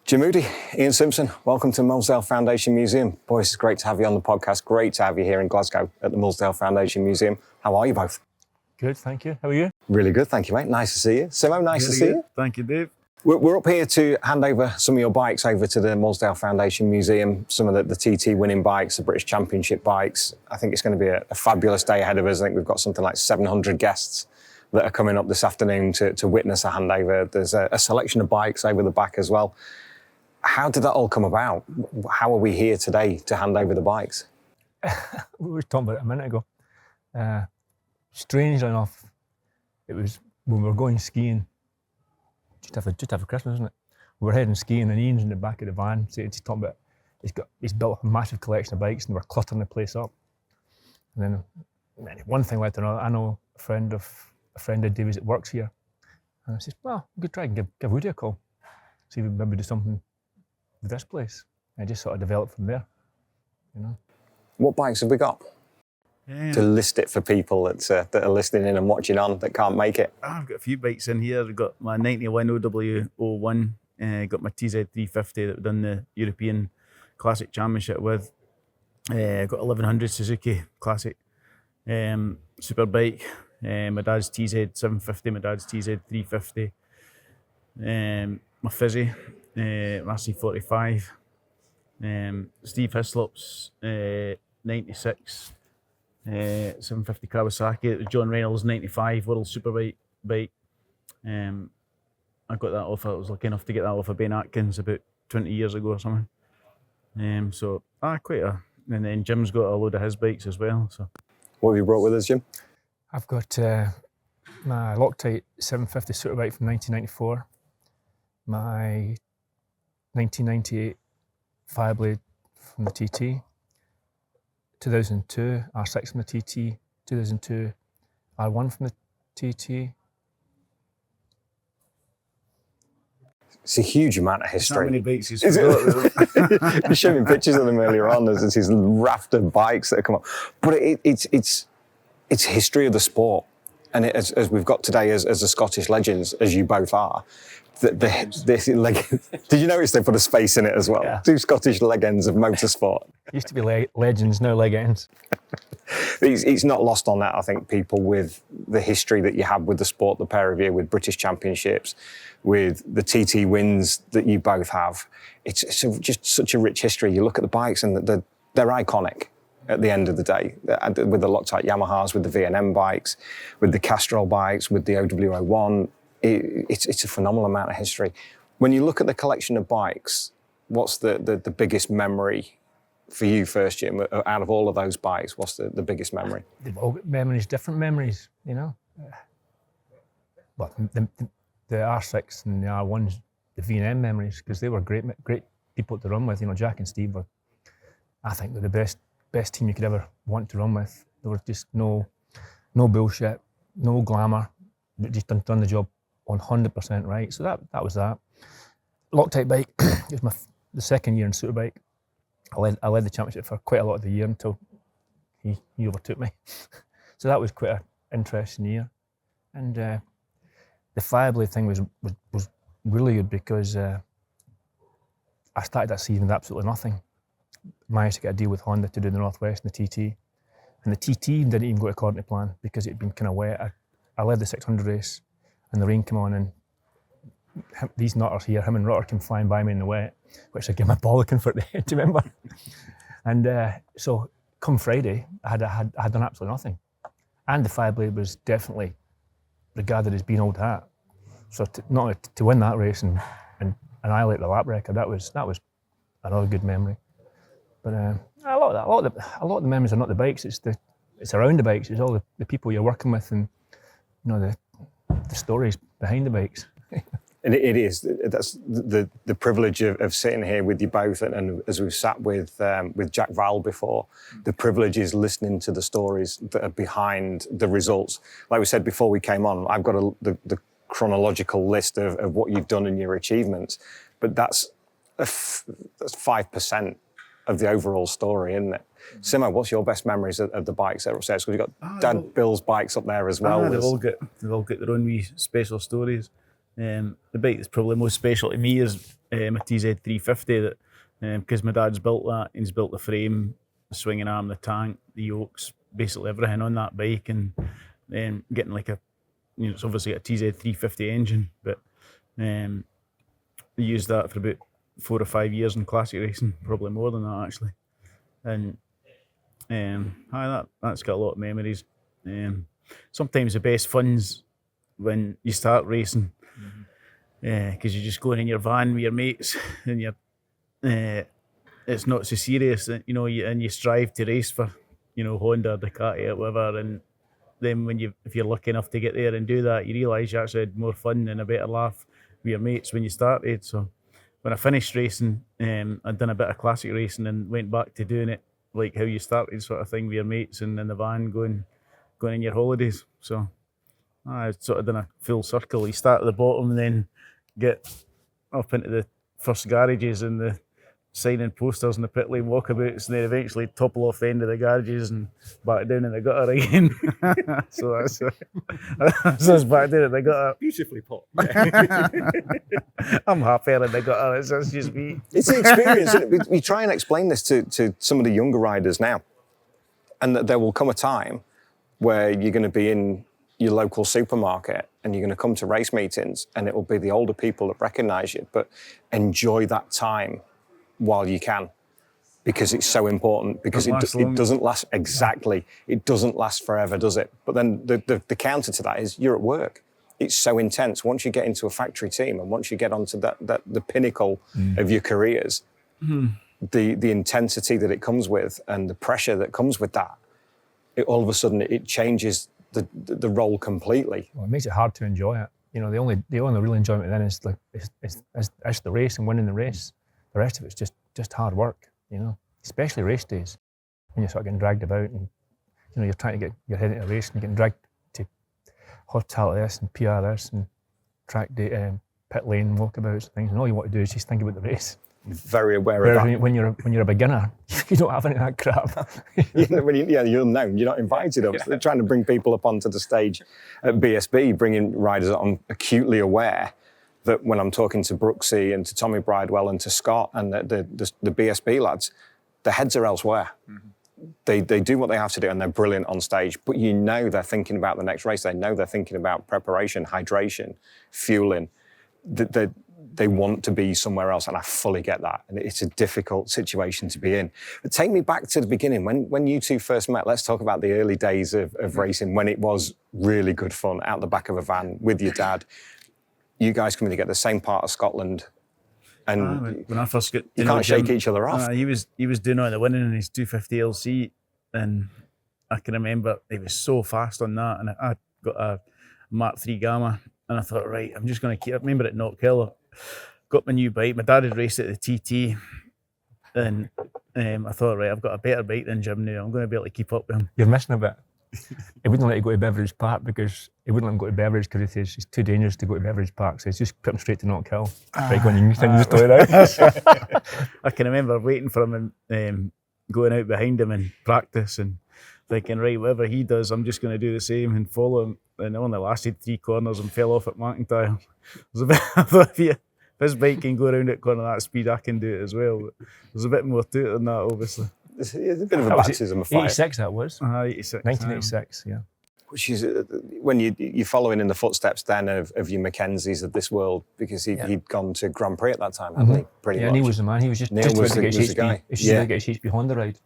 Jim Moodie, Ian Simpson, welcome to Millsdale Foundation Museum. Boys, it's great to have you on the podcast. Great to have you here in Glasgow at the Millsdale Foundation Museum. How are you both? Good, thank you. How are you? Really good, thank you, mate. Nice to see you. Simo, nice to see you. Thank you, Dave. We're up here to hand over some of your bikes over to the Millsdale Foundation Museum, some of the TT winning bikes, the British Championship bikes. I think it's going to be a fabulous day ahead of us. I think we've got something like 700 guests that are coming up this afternoon to witness a handover. There's a selection of bikes over the back as well. How did that all come about? How are we here today to hand over the bikes? We were talking about it a minute ago. Strangely enough, it was when we were going skiing, just after Christmas, isn't it? We were heading skiing and Ian's in the back of the van. So he's talking about he's built a massive collection of bikes and we're cluttering the place up. And then one thing led to another. I know a friend of David's that works here, and I said, "Well, we could try and give Woody a call, see if we maybe do something with this place." And I just sort of developed from there, you know. What bikes have we got? To list it for people that are listening in and watching on that can't make it. I've got a few bikes in here. I've got my 91 OW01, got my TZ350 that we've done the European Classic Championship with. Got 1100 Suzuki Classic super bike. My dad's TZ750, my dad's TZ350. My Fizzy, RC45. Steve Hislop's 96. 750 Kawasaki, John Reynolds 95 World Superbike bike. I got that off. I was lucky enough to get that off of Ben Atkins about 20 years ago or something. Quite a. And then Jim's got a load of his bikes as well. So, what have you brought with us, Jim? I've got my Loctite 750 Superbike from 1994, my 1998 Fireblade from the TT. 2002 R6 from the TT, 2002 R1 from the TT. It's a huge amount of history. How many bikes he's forgot? You showed me pictures of them earlier on. There's these raft of bikes that come up, but it's history of the sport, and as we've got today as the Scottish legends, as you both are. Did you notice they put a space in it as well? Yeah. 2 Scottish legends of motorsport. Used to be legends, now legends. It's not lost on that, I think, people with the history that you have with the sport, the pair of you, with British Championships, with the TT wins that you both have. It's just such a rich history. You look at the bikes and they're iconic at the end of the day, with the Loctite Yamahas, with the V&M bikes, with the Castrol bikes, with the OW01. It's a phenomenal amount of history. When you look at the collection of bikes, what's the biggest memory for you first, Jim? Out of all of those bikes, what's the biggest memory? They've all got memories, different memories, you know. Well, the R6 and the R1s, the V&M memories, because they were great people to run with. You know, Jack and Steve were, I think, they're the best team you could ever want to run with. There was just no bullshit, no glamour, but just done the job 100% right. So that was that. Loctite bike, it was the second year in Superbike. I led the championship for quite a lot of the year until he overtook me. So that was quite an interesting year. And the Fireblade thing was really good because I started that season with absolutely nothing. Managed to get a deal with Honda to do the Northwest and the TT. And the TT didn't even go according to plan because it had been kind of wet. I led the 600 race and the rain came on and these nutters here, him and Rutter came flying by me in the wet, which I gave my bollocking for at the end, do you remember? And so come Friday, I had done absolutely nothing. And the Fireblade was definitely regarded as being old hat. So not only to win that race and annihilate the lap record, that was another good memory. But a lot of the memories are not the bikes, it's around the bikes, it's all the people you're working with and you know the stories behind the bikes. And it is. That's the privilege of sitting here with you both, and as we've sat with Jack Val before, the privilege is listening to the stories that are behind the results. Like we said before we came on, I've got the chronological list of what you've done and your achievements, but that's 5% of the overall story, isn't it? Simo, what's your best memories of the bikes that are upstairs? Because you've got Dad Bill's bikes up there as well. They've all got their own wee special stories. The bike that's probably most special to me is my TZ350, that because my dad's built that. He's built the frame, the swinging arm, the tank, the yokes, basically everything on that bike, and getting like a, it's obviously a TZ350 engine, but they used that for about 4 or 5 years in classic racing, probably more than that actually. And that's got a lot of memories. Sometimes the best fun's when you start racing, because you're just going in your van with your mates, and it's not so serious, and you strive to race for, Honda, Ducati, or whatever, and then if you're lucky enough to get there and do that, you realise you actually had more fun and a better laugh with your mates when you started. So when I finished racing, I'd done a bit of classic racing and went back to doing it like how you started, sort of thing, with your mates and in the van going in your holidays. So I sort of done a full circle. You start at the bottom and then get up into the first garages and the signing posters and the pit lane walkabouts, and then eventually topple off the end of the garages and back down in the gutter again. So that's back down in the gutter. Beautifully put. I'm happier in the gutter. That's just me. It's the experience. Isn't it? We try and explain this to some of the younger riders now, and that there will come a time where you're going to be in your local supermarket and you're going to come to race meetings, and it will be the older people that recognise you, but enjoy that time while you can, because it's so important, because it doesn't last, exactly, it doesn't last forever, does it? But then the counter to that is you're at work. It's so intense. Once you get into a factory team and once you get onto the pinnacle of your careers, the intensity that it comes with and the pressure that comes with that, all of a sudden it changes the role completely. Well, it makes it hard to enjoy it. The only real enjoyment then is it's the race and winning the race. The rest of it's just hard work, especially race days, when you're sort of getting dragged about and you're trying to get your head into a race and you're getting dragged to hospitality this and PR this and track day, pit lane walkabouts and things, and all you want to do is just think about the race. Very aware of that. When you're a beginner, you don't have any of that crap. You're unknown, you're not invited. They're trying to bring people up onto the stage at BSB, bringing riders that I'm acutely aware that when I'm talking to Brooksy and to Tommy Bridewell and to Scott and the BSB lads, their heads are elsewhere. They do what they have to do and they're brilliant on stage, but they're thinking about the next race. They know they're thinking about preparation, hydration, fueling. They want to be somewhere else, and I fully get that. And it's a difficult situation to be in. But take me back to the beginning. When you two first met, let's talk about the early days of racing, when it was really good fun, out the back of a van with your dad. You guys coming together, the same part of Scotland, and when I first got, you can't shake each other off. He was doing all the winning in his 250 LC, and I can remember he was so fast on that, and I got a Mark III Gamma, and I thought, right, I'm just going to keep. I remember at Knockhill, got my new bike. My dad had raced at the TT, and I thought, right, I've got a better bike than Jim now. I'm going to be able to keep up with him. You're missing a bit. He wouldn't let you go to Beveridge Park because he wouldn't let him go to Beveridge because he says it's too dangerous to go to Beveridge Park, so he's just put him straight to Knockhill. Right, when you just throw it out. I can remember waiting for him and going out behind him in practice and thinking, right, whatever he does, I'm just going to do the same and follow him. And it only lasted 3 corners and fell off at McIntyre. I thought, if this bike can go around that corner at that speed, I can do it as well. But there's a bit more to it than that, obviously. It's a bit of a baptism of fire. 86 that was. 86. 1986, yeah. Which is when you're following in the footsteps then of your Mackenzies of this world, because he'd gone to Grand Prix at that time, hadn't he? Pretty much. Neil was the man. He was just Neil was about to get his the guy. HP Honda ride.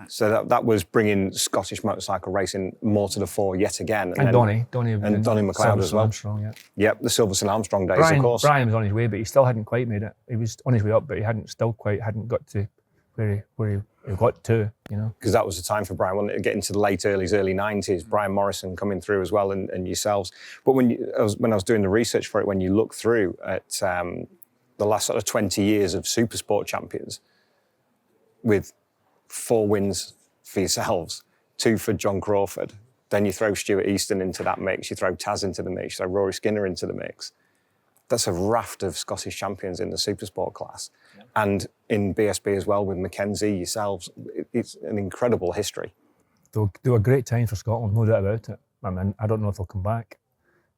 So that was bringing Scottish motorcycle racing more to the fore yet again. And Donny McLeod as well. Armstrong, yeah. Yep, the Silverstone Armstrong days, of course. Brian was on his way, but he still hadn't quite made it. He was on his way up, but he hadn't got to where he got to, Because that was the time for Brian, wasn't it? Getting to the late early 90s, Brian Morrison coming through as well, and yourselves. But when I was doing the research for it, when you look through at the last sort of 20 years of Supersport champions, with 4 wins for yourselves, 2 for John Crawford, then you throw Stuart Easton into that mix, you throw Taz into the mix, you throw Rory Skinner into the mix. That's a raft of Scottish champions in the Supersport class. Yeah. And in BSB as well, with Mackenzie, yourselves, it's an incredible history. They were great time for Scotland, no doubt about it. I mean, I don't know if they'll come back.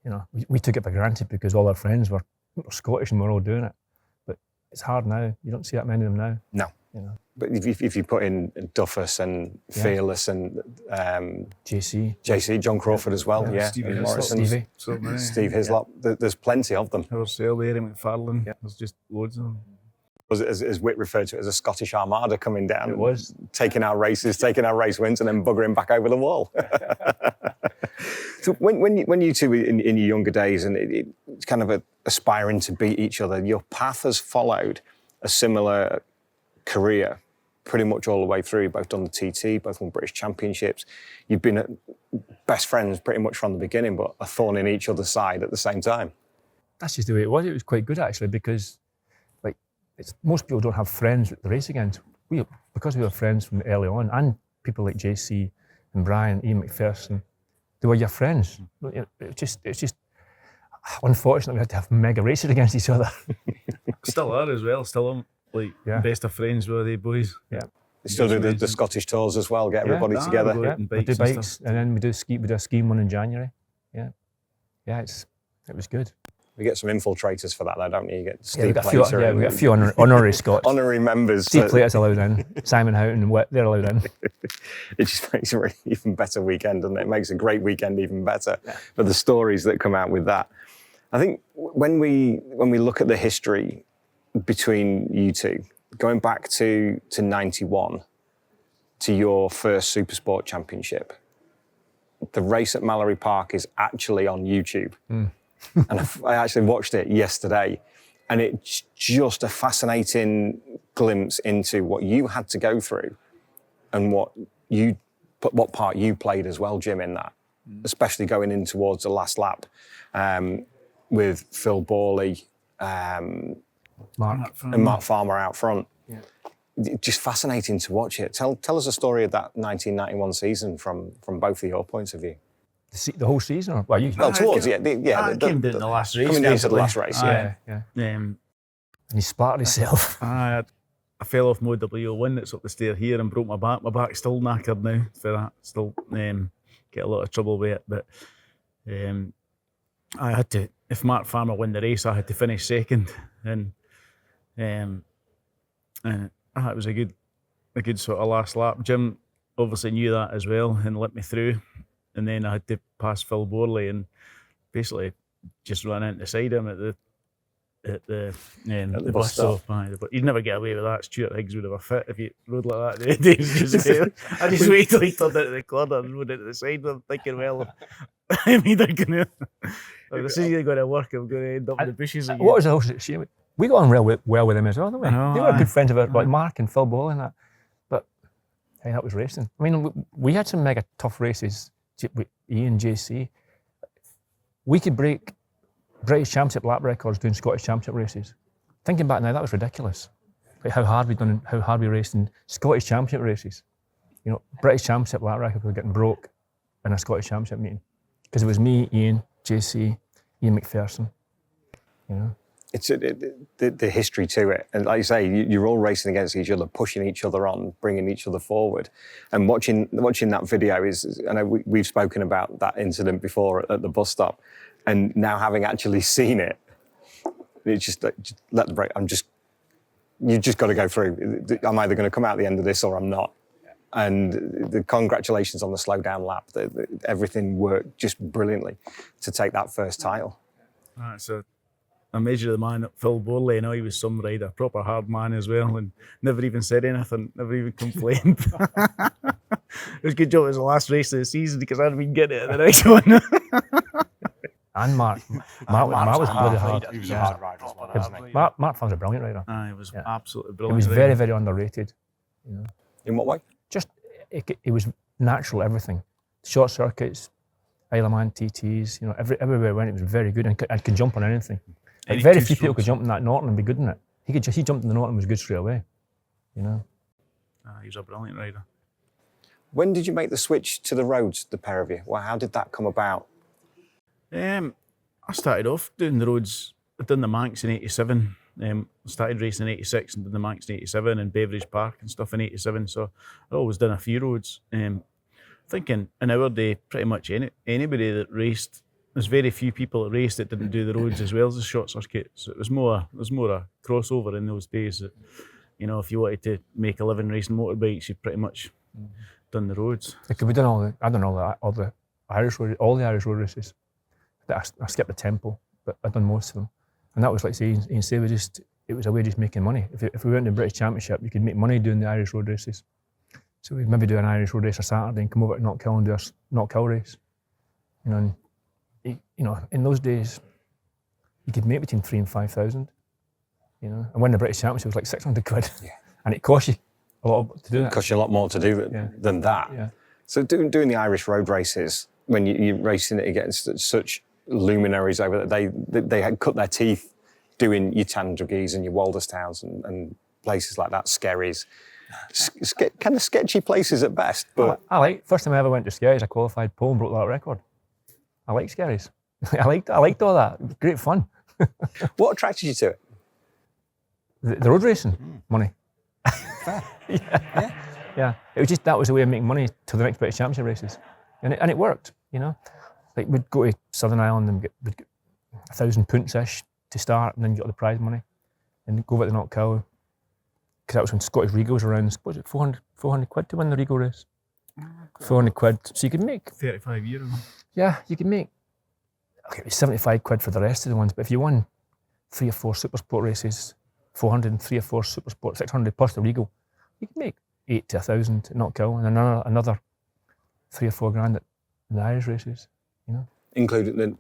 you know, we took it for granted because all our friends were Scottish and we were all doing it. But it's hard now. You don't see that many of them now. No. You know. But if you put in Duffus and Fearless and JC, John Crawford as well, Stevie and Hislop. Morrison, Stevie. Steve Hislop, there's plenty of them. Howard Sale, Eric McFarlane, there's just loads of them. As Witt referred to it, as a Scottish armada coming down. It was. Taking our races, taking our race wins and then buggering back over the wall. So when you two in your younger days and it's kind of aspiring to beat each other, your path has followed a similar career pretty much all the way through, both done the TT, both won British Championships. You've been best friends pretty much from the beginning, but a thorn in each other's side at the same time. That's just the way it was. It was quite good actually because most people don't have friends to race against. Because we were friends from early on, and people like JC and Brian, Ian McPherson, they were your friends. It's just unfortunate we had to have mega races against each other. Still are as well. Still best of friends with the boys. Yeah. They still do the Scottish tours as well, get everybody together. We do bikes and then we do a skiing one in January. Yeah, it was good. We get some infiltrators for that, though, don't you? You get Steve we got Plater. a few honorary Scots. Honorary members. Steve Plater's allowed in. Simon Houghton and Witt, they're allowed in. It just makes a really even better weekend, doesn't it? It makes a great weekend even better. But the stories that come out with that. I think when we look at the history between you two, going back to 91, to your first Supersport Championship, the race at Mallory Park is actually on YouTube. And I actually watched it yesterday, and it's just a fascinating glimpse into what you had to go through and what part you played as well, Jim, in that, especially going in towards the last lap with Phil Borley and Mark Farmer out front. Yeah. Just fascinating to watch it. Tell us a story of that 1991 season from both of your points of view. The whole season? Or, I came down to the last race. Coming down to the last race, yeah. And he splattered himself. I fell off Moodie W1 that's up the stair here and broke my back. My back's still knackered now for that. Still get a lot of trouble with it. But I had to, if Mark Farmer won the race, I had to finish second. And it was a good sort of last lap. Jim obviously knew that as well and let me through. And then I had to pass Phil Borley and basically just ran into the side of him at the bus stop. But you'd never get away with that. Stuart Higgs would have a fit if you rode like that. I just waited till he turned into the corner and rode into the side. I'm thinking, well, I'm either going to, this is either going to work, I'm going to end up in the bushes again. What was the whole shame? We got on well with them as well, didn't we? They were good friends of ours, like Mark and Phil Borley and that. But hey, that was racing. I mean, we had some mega tough races. With Ian, JC, we could break British Championship lap records doing Scottish Championship races. Thinking back now, that was ridiculous. Like how hard we raced in Scottish Championship races. You know, British Championship lap records were getting broke in a Scottish Championship meeting because it was me, Ian, JC, Ian McPherson. You know. It's the history to it, and like you say, you're all racing against each other, pushing each other on, bringing each other forward, and watching that video is. I know we've spoken about that incident before at the bus stop, and now having actually seen it, it's just let the break. You've just got to go through. I'm either going to come out the end of this or I'm not. And the congratulations on the slow down lap. Everything worked just brilliantly to take that first title. So I measured the man at Phil Borley, and he was some rider, proper hard man as well, and never even said anything, never even complained. It was a good job it was the last race of the season because I'd been getting it at the next one. And Mark was bloody hard. He was a hard rider as well, wasn't he? Mark Farmer's a brilliant rider. He was absolutely He brilliant. was very, very underrated. You know. In what way? Just it was natural, everything. Short circuits, Isle of Man TTs, you know, everywhere went, it was very good and could jump on anything. Like very few people could jump in that Norton and be good in it. He jumped in the Norton and was good straight away. You know. He was a brilliant rider. When did you make the switch to the roads, the pair of you? Well, how did that come about? I started off doing the roads. I'd done the Manx in '87. Started racing in '86 and did the Manx in '87 and Beveridge Park and stuff in '87. So I'd always done a few roads. Thinking in our day, pretty much anybody that raced there's very few people that raced that didn't do the roads as well as the short circuit. So it was more a crossover in those days. That, you know, if you wanted to make a living racing motorbikes, you pretty much done the roads. It could be done all the Irish road races. I skipped the tempo, but I'd done most of them, and that was like saying, it was a way of just making money. If we went to the British Championship, you could make money doing the Irish road races. So we'd maybe do an Irish road race on Saturday and come over to Knockhill and do a Knockhill race. You know, and in those days, you could make between 3,000 and 5,000. You know, and when the British Championship was like 600 quid, and it cost you a lot to do that. It costs you a lot more to do than that. Yeah. So doing the Irish road races, when you're racing it against such luminaries over there, they had cut their teeth doing your Tandragis and your Walderstowns and places like that, Skerries. Kind of sketchy places at best, but I like. First time I ever went to Skerries, I qualified pole and broke that record. I like Skerries. I liked all that. It was great fun. What attracted you to it? The road racing, money. Yeah. It was just that was the way of making money till the next British Championship races, and it worked. You know, like we'd go to Southern Ireland and we'd get 1,000 punts-ish to start, and then you got the prize money, and go over to Knockhill, because that was when Scottish Regal was around. What was it, 400 quid to win the Regal race? 400 quid. So you could make 35 euro. Yeah, you could make. Okay, it was 75 quid for the rest of the ones, but if you won 3 or 4 Supersport races, 400 and 3 or 4 Supersport, 600 plus the Regal, you could make 8 to 1,000 at Knockhill, and another 3 or 4 grand at the Irish races. You know, including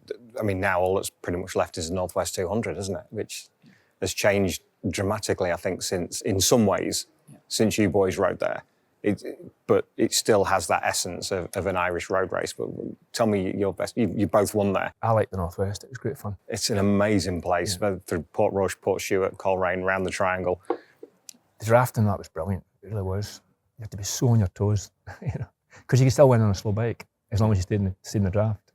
now all that's pretty much left is the Northwest 200, isn't it? Which has changed dramatically, I think, since you boys rode there. But it still has that essence of an Irish road race. But tell me your best. You both won there. I like the Northwest. It was great fun. It's an amazing place, through Port Roche, Port Stewart, Coleraine, round the Triangle. The drafting, that was brilliant. It really was. You have to be so on your toes, you know, because you can still win on a slow bike as long as you stay in the draft.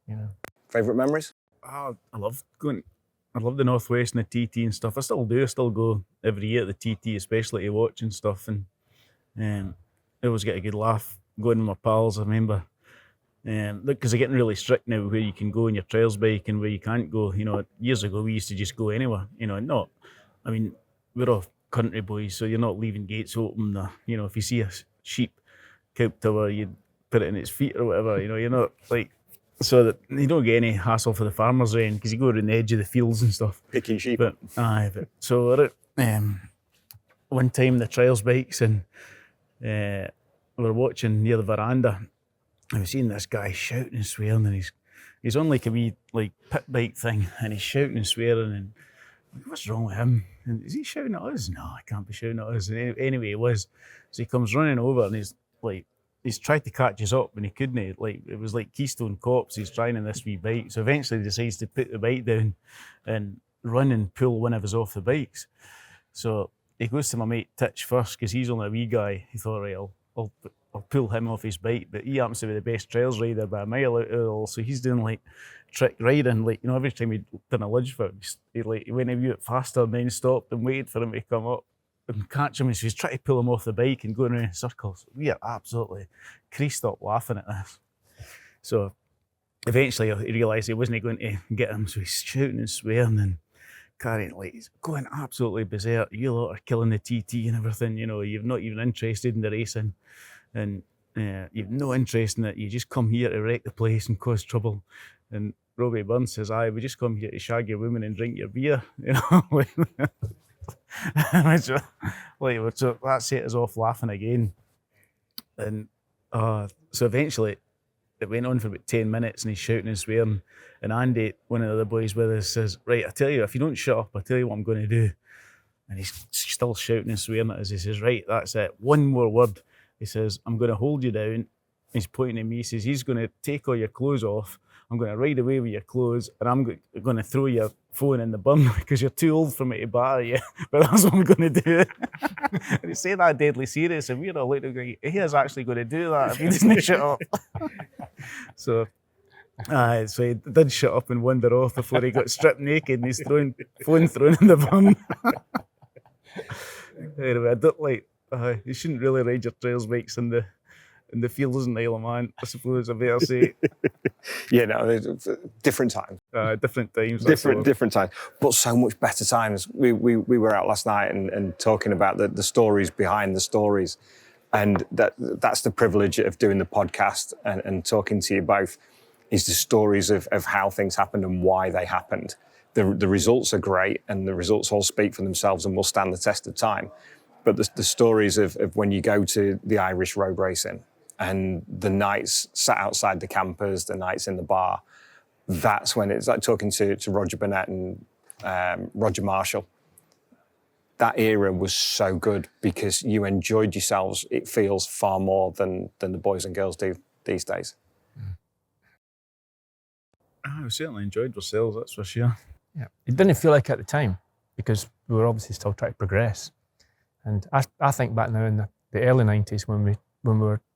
You know. Favourite memories? I love the Northwest and the TT and stuff. I still do. I still go every year at the TT, especially to watch and stuff. And I always get a good laugh going with my pals. I remember, because they're getting really strict now where you can go on your trials bike and where you can't go. You know, years ago we used to just go anywhere. You know, we're all country boys, so you're not leaving gates open. You know, if you see a sheep couped over, you put it in its feet or whatever. You know, you're not like. So that you don't get any hassle for the farmers then, because you go around the edge of the fields and stuff. Picking sheep. But so we're at, one time the trials bikes, and we were watching near the veranda. I was seeing this guy shouting and swearing, and he's on like a wee pit bike thing, and he's shouting and swearing, and what's wrong with him? And is he shouting at us? No, I can't be shouting at us. And anyway, he was. So he comes running over, and he's tried to catch us up, and he couldn't. It was like Keystone Cops. He's trying in this wee bike. So eventually he decides to put the bike down and run and pull one of us off the bikes. So he goes to my mate Titch first, because he's only a wee guy. He thought, right, I'll pull him off his bike. But he happens to be the best trails rider by a mile out of it all. So he's doing trick riding. Every time he'd done a lunge for him, he went a wee bit faster and then stopped and waited for him to come up and catch him. So he's trying to pull him off the bike and going around in circles. We are absolutely creased up laughing at this. So eventually he realised he wasn't going to get him, so he's shouting and swearing and carrying, he's going absolutely berserk. You lot are killing the TT and everything, you know, you're not even interested in the racing, and you've no interest in it. You just come here to wreck the place and cause trouble. And Robbie Burns says, we just come here to shag your woman and drink your beer, you know. So that set us off laughing again. And so eventually it went on for about 10 minutes, and he's shouting and swearing. And Andy, one of the other boys with us, says, right, I tell you, if you don't shut up, I tell you what I'm going to do. And he's still shouting and swearing at us. He says, right, that's it. One more word. He says, I'm going to hold you down. He's pointing at me. He says, he's going to take all your clothes off. I'm going to ride away with your clothes, and I'm going to throw your phone in the bin because you're too old for me to batter you. But that's what I'm going to do. And he said that deadly serious, and we're all looking going, he is actually going to do that if he doesn't shut up. So he did shut up and wander off before he got stripped naked, and his phone thrown in the bin. Anyway, I don't you shouldn't really ride your trails bikes in the and the field isn't the Isle of Man, I suppose I better say. Yeah, no, different times. Different times. Different times, but so much better times. We were out last night and talking about the stories behind the stories, and that's the privilege of doing the podcast and talking to you both, is the stories of how things happened and why they happened. The results are great, and the results all speak for themselves and will stand the test of time. But the stories of when you go to the Irish road racing and the nights sat outside the campers, the nights in the bar, that's when it's like talking to Roger Burnett and Roger Marshall. That era was so good because you enjoyed yourselves, it feels, far more than the boys and girls do these days. We certainly enjoyed ourselves, that's for sure. Yeah, it didn't feel like it at the time because we were obviously still trying to progress. And I think back now in the early 90s when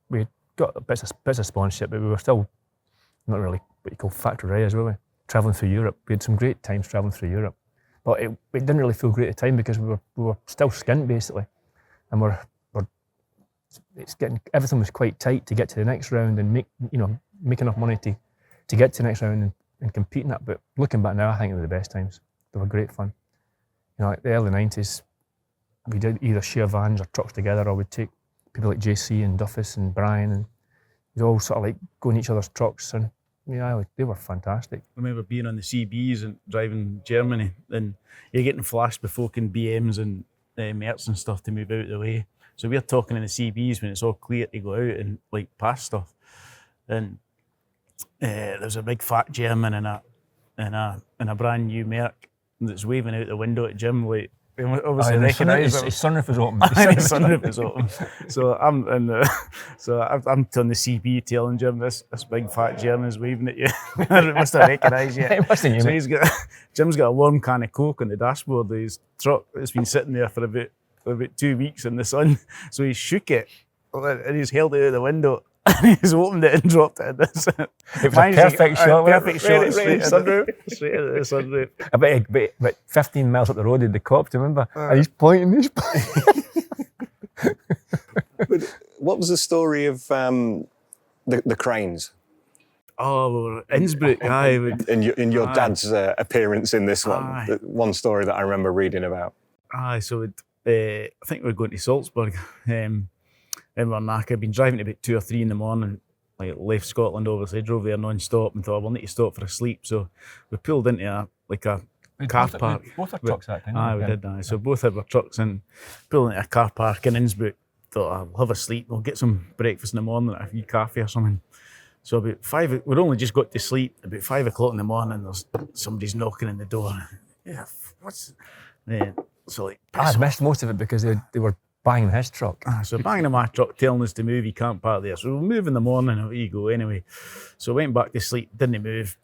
we got bits of sponsorship, but we were still not really what you call factory riders, were we? Travelling through Europe. We had some great times travelling through Europe. But it didn't really feel great at the time because we were still skint basically. And everything was quite tight to get to the next round and make enough money to get to the next round and compete in that. But looking back now, I think they were the best times. They were great fun. Like the early 90s, we did either share vans or trucks together, or we'd take people like JC and Duffus and Brian, and we'd all sort of like go in each other's trucks, and they were fantastic. I remember being on the CBs and driving Germany, and you're getting flashed with folk in BMs and Mercs and stuff to move out of the way. So we're talking in the CBs when it's all clear to go out and like past stuff. And there's a big fat German in a brand new Merc that's waving out the window at Jim, like obviously recognised his sunroof is open. His sunroof is open. So I'm on the CB telling Jim this big fat German is waving at you. It must have recognised you. It must have knew me. So Jim's got a warm can of Coke on the dashboard of his truck that's been sitting there for about 2 weeks in the sun. So he shook it and he's held it out the window. He's opened it and dropped it in this. It was a perfect shot. Perfect shot. Straight into the sunroof. About 15 miles up the road, the cop, do you remember? And he's pointing. What was the story of the cranes? Oh, Innsbruck, aye. In your dad's appearance in this one. Aye. One story that I remember reading about. Aye, so I think we were going to Salzburg. And we're knackered. Been driving to about 2 or 3 in the morning. Like left Scotland, obviously, drove there non-stop and thought we'll need to stop for a sleep. So we pulled into a car park. Both our trucks that time. Aye, we did. Aye. So both had our trucks and pulled into a car park in Innsbruck. Thought I'll have a sleep. We'll get some breakfast in the morning, a wee coffee or something. So about 5, we'd only just got to sleep. About 5 o'clock in the morning, there's somebody's knocking on the door. Yeah, what's? So like, I missed most of it because they were banging his truck. So banging in my truck, telling us to move, you can't park there. So we'll move in the morning, away you go anyway. So went back to sleep, didn't move.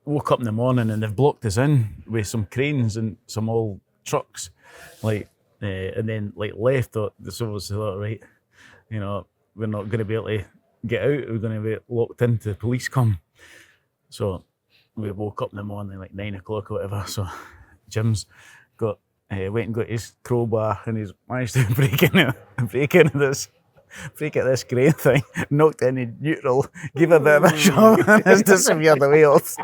Woke up in the morning and they've blocked us in with some cranes and some old trucks. And then left, thought, this obviously thought, right, we're not going to be able to get out, we're going to be locked in till the police come. So we woke up in the morning, like 9 o'clock or whatever. So Jim's went and got his crowbar and he's managed to break into this crane thing, knocked in in neutral, gave a bit of a shove and it's disappeared away off.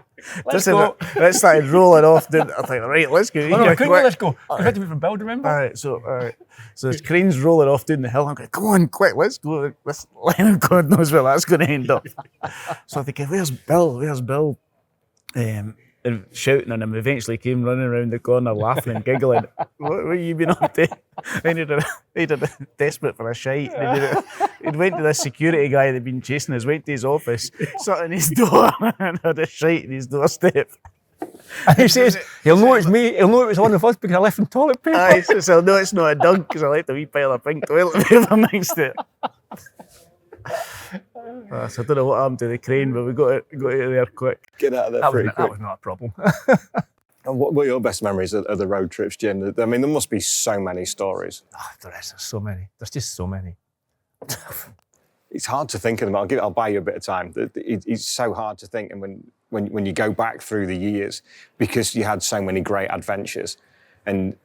It started rolling off. I thought, right, let's go. Let's go. We had to be from Build, remember? All right. So this crane's rolling off down the hill. I'm going, come on, quick, let's go. God knows where that's going to end up. So I think, where's Bill? And shouting at him, eventually came running around the corner laughing and giggling. What have you been up to? And he'd desperate for a shite. He'd went to this security guy that'd been chasing us, went to his office, sat in his door and had a shite in his doorstep. And he says, he'll know it's me, he'll know it was one of us because I left him toilet paper. He says, he'll know it's not a dunk because I left a wee pile of pink toilet paper next to it. So I don't know what happened to the crane, but we got out of there quick. Get out of there pretty quick. That was not a problem. And what were your best memories of the road trips, Jim? I mean, there must be so many stories. There's so many. There's just so many. It's hard to think of them. I'll buy you a bit of time. It's so hard to think, and when you go back through the years, because you had so many great adventures, and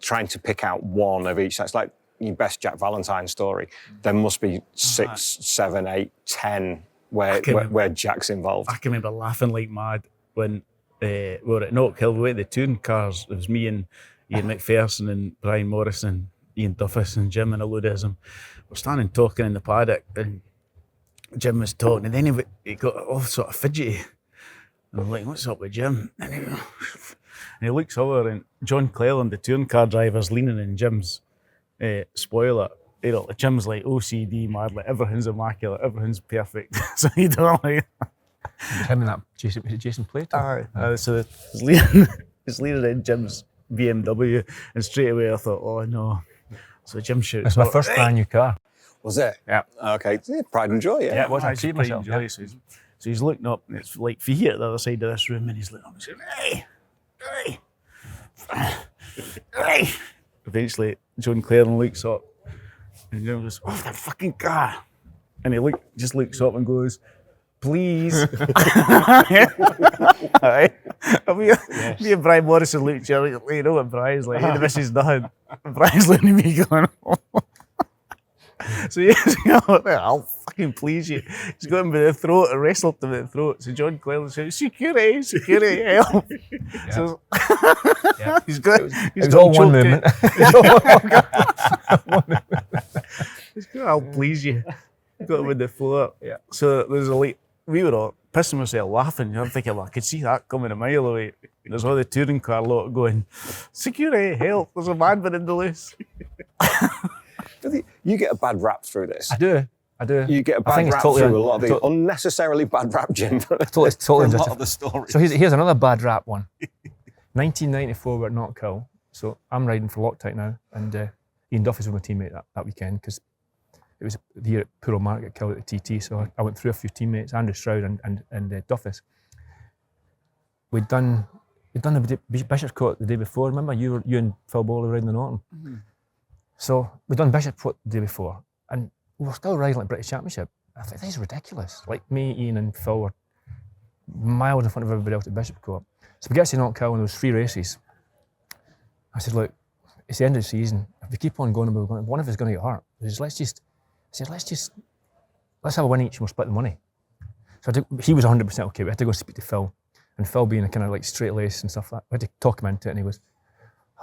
trying to pick out one of each. It's like your best Jack Valentine story, there must be 6, 7, 8, 10 where Jack's involved. I can remember laughing like mad when we were at Knock Hill. We went to the touring cars. It was me and Ian McPherson and Brian Morrison, Ian Duffus and Jim and a load of them. We're standing talking in the paddock and Jim was talking, and then he got all sort of fidgety. And I'm like, what's up with Jim? And he looks over, and John Cleland, the touring car driver's leaning in Jim's spoiler. You know, Jim's like OCD mad, like everything's immaculate, everything's perfect. So you don't like. Him and that Jason Plato. So he's leaning in Jim's BMW, and straight away I thought, oh no. So Jim shoots. It's my first brand new car. Was it? Yeah. Okay. Yeah, pride and joy, yeah. Yeah, it was. I treated myself. Yeah. So he's looking up, and it's like Fee at the other side of this room, and he's looking up and saying, hey. Eventually, John Claren looks up, and Jim goes, oh, that fucking car. And he just looks up and goes, please. Right. Me and Brian Morrison looked at each other, like, you know what Brian's like, hey, this is nothing. Brian's looking at me going, oh. So he's going, I'll fucking please you. He's got him by the throat and wrestled him by the throat. So John Cleland said, security, help. Yeah. So Yeah. he's got all one movement. He's got, I'll please you. Got him with the floor. Yeah. So there's we were all pissing ourselves laughing. I'm thinking, well, I could see that coming a mile away. There's all the touring car lot going, security, help, there's a madman in the loose. You get a bad rap through this. I do. You get a bad rap through a lot of the unnecessarily bad rap, Jim. It's totally a lot just of the stories. So here's another bad rap one. 1994, we're at Knock Hill. So I'm riding for Loctite now, and Ian Duffus was my teammate that weekend because it was the year at Puro Market killed at the TT. So I went through a few teammates, Andrew Stroud and Duffus. We'd done the Bishop's Court the day before. Remember you and Phil Bowley riding the Norton. Mm-hmm. So we'd done Bishop's Court the day before, and we were still riding like British Championship. I thought, this is ridiculous. Like me, Ian and Phil were miles in front of everybody else at Bishop's Court. So we get to Knock Hill and there was 3 races. I said, look, it's the end of the season. If we keep on going, one of us is going to get hurt. He said, let's have a win each and we'll split the money. So he was 100% okay. We had to go speak to Phil. And Phil being a kind of like straight lace and stuff like that, we had to talk him into it, and he goes,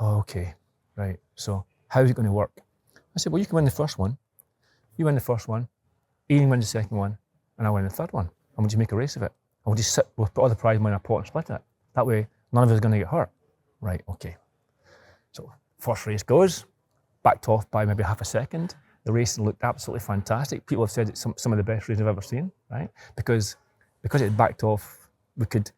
oh, okay, right. So how's it going to work? I said, well, you can win the first one. You win the first one. Ian wins the second one, and I win the third one. And we'll just make a race of it. And we'll put all the prize money in a pot and split it. That way, none of us are going to get hurt. Right, okay. So first race goes, backed off by maybe half a second. The racing looked absolutely fantastic. People have said it's some of the best racing I've ever seen, right? Because it backed off, we could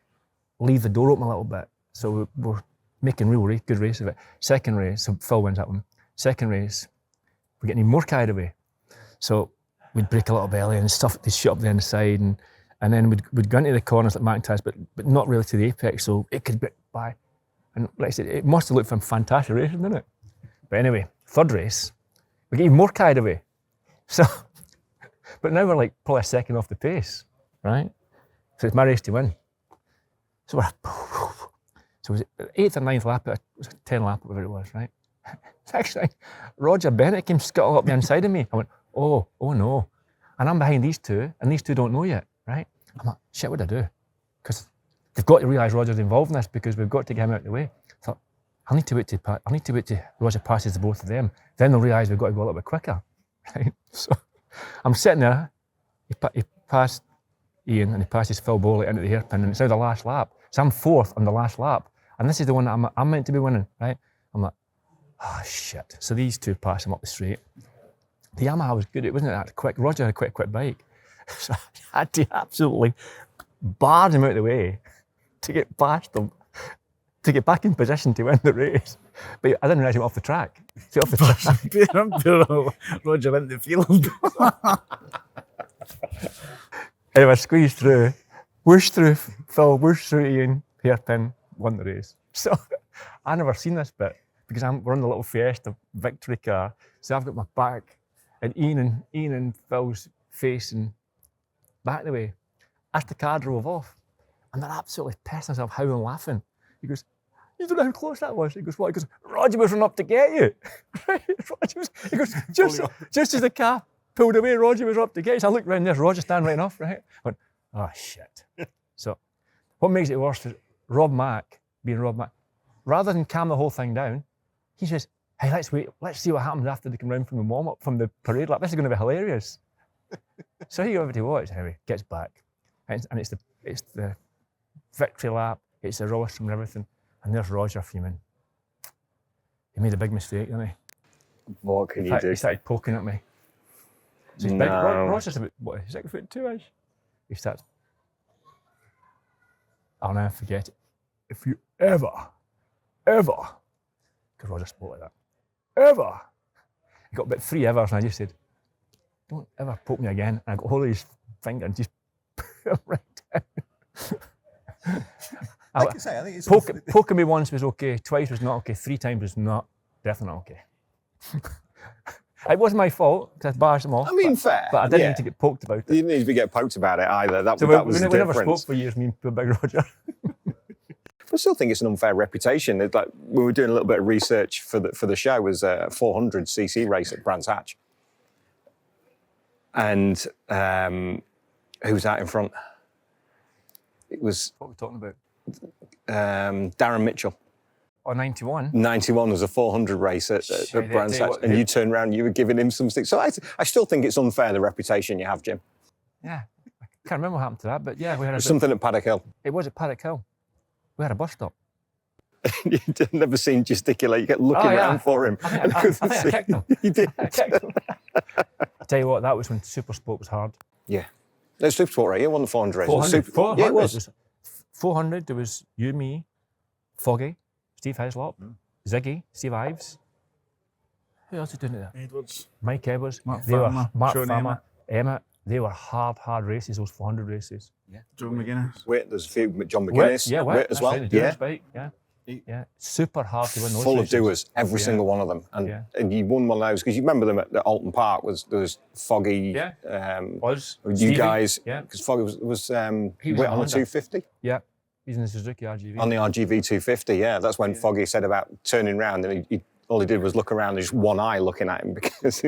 leave the door open a little bit. So we're making real good race of it. Second race, so Phil wins that one. Second race, we're getting more carried away. So we'd break a little belly and stuff, they'd shoot up the inside, and then we'd go into the corners like McIntyre's, but not really to the apex, so it could get by. And like I said, it must have looked fantastic racing, didn't it? But anyway, third race, we get even more carried away. So, but now we're like probably a second off the pace, right? So it's my race to win. So it was 8th or 9th lap, it was 10 lap, whatever it was, right? It's actually, Roger Bennett came scuttle up the inside of me. I went, oh no. And I'm behind these two, and these two don't know yet, right? I'm like, shit, what do I do? Because they've got to realise Roger's involved in this because we've got to get him out of the way. I thought, I need to wait till Roger passes the both of them. Then they'll realise we've got to go a little bit quicker, right? So I'm sitting there, he passed Ian and he passes Phil Bowley into the hairpin, and it's now the last lap. So I'm 4th on the last lap, and this is the one that I'm meant to be winning, right? I'm like, oh shit. So these two pass him up the straight. The Yamaha was good, it wasn't that quick. Roger had a quick bike. So I had to absolutely bar him out of the way to get past them, to get back in position to win the race. But I didn't realise he went off the track. Roger in the field. Anyway, I squeezed through, whooshed through Phil, whooshed through Ian, hairpin, won the race. So I never seen this bit because we're in the little Fiesta victory car. So I've got my back and Ian and Phil's facing back the way. As the car drove off, and they're absolutely pissed themselves, howling, laughing. He goes, You don't know how close that was. He goes, what? He goes, Roger was running up to get you. Right? He goes, just as the car pulled away, Roger was up to get you. So I looked round, there's Roger standing right enough, right? I went, oh, shit. So what makes it worse is Rob Mack, being Rob Mack, rather than calm the whole thing down, he says, hey, let's wait, let's see what happens after they come round from the warm-up, from the parade lap. This is going to be hilarious. So he over to watch, anyway, gets back. And it's the victory lap, it's the rostrum and everything. And there's Roger fuming. He made a big mistake, didn't he? What can you do? He started poking at me. So he's No. big. Roger's about, what, 6'2"-ish? He starts, I'll never forget it. If you ever, because Roger spoke like that, ever. He got about 3 evers, and I just said, don't ever poke me again. And I got hold of his finger and just put him right down. Like I say, I think it's Poking me once was okay, twice was not okay, 3 times was definitely not okay. It wasn't my fault because I barged them off. I mean, fair. But I didn't need to get poked about it. You didn't need to get poked about it either. That So was we the never difference. spoke for years, me and poor Big Roger. I still think it's an unfair reputation. It's like we were doing a little bit of research for the show. It was a 400cc race at Brands Hatch, and who was out in front? It was What are we talking about? Darren Mitchell. Oh, 91? 91 was a 400 race at Shit, Brands tell Hatch, you what, and you turned around and you were giving him some sticks. So I still think it's unfair, the reputation you have, Jim. Yeah. I can't remember what happened to that, but yeah, we had There's something at Paddock Hill. It was at Paddock Hill. We had a bus stop. You'd never seen gesticulate. You kept looking around for him. I think I kicked him. You did. I kicked him. I tell you what, that was when Supersport was hard. Yeah. No, Supersport, right? It wasn't 400 race. 400. 400. Yeah, it was. 400, there was you, me, Foggy, Steve Hislop, Ziggy, Steve Ives. Who else was doing it there? Edwards. Mike Edwards. Mark They were Farmer, Mark Sean Farmer, Emmett. They were hard races, those 400 races. Joe McGuinness. Wait, there's a few. John McGuinness. Yeah, Witt as well. Yeah. Bike, yeah. Super hard to win those Full races. of doers, every single one of them. And you won one of those, because you remember them at Alton Park, there was Foggy, Was. you Stevie, guys, Yeah. because Foggy was He was Witt in on the Honda. 250? Yeah. He's in the Suzuki RGV. On the RGV 250, yeah. That's when Foggy said about turning round, and all he did was look around, and just one eye looking at him, because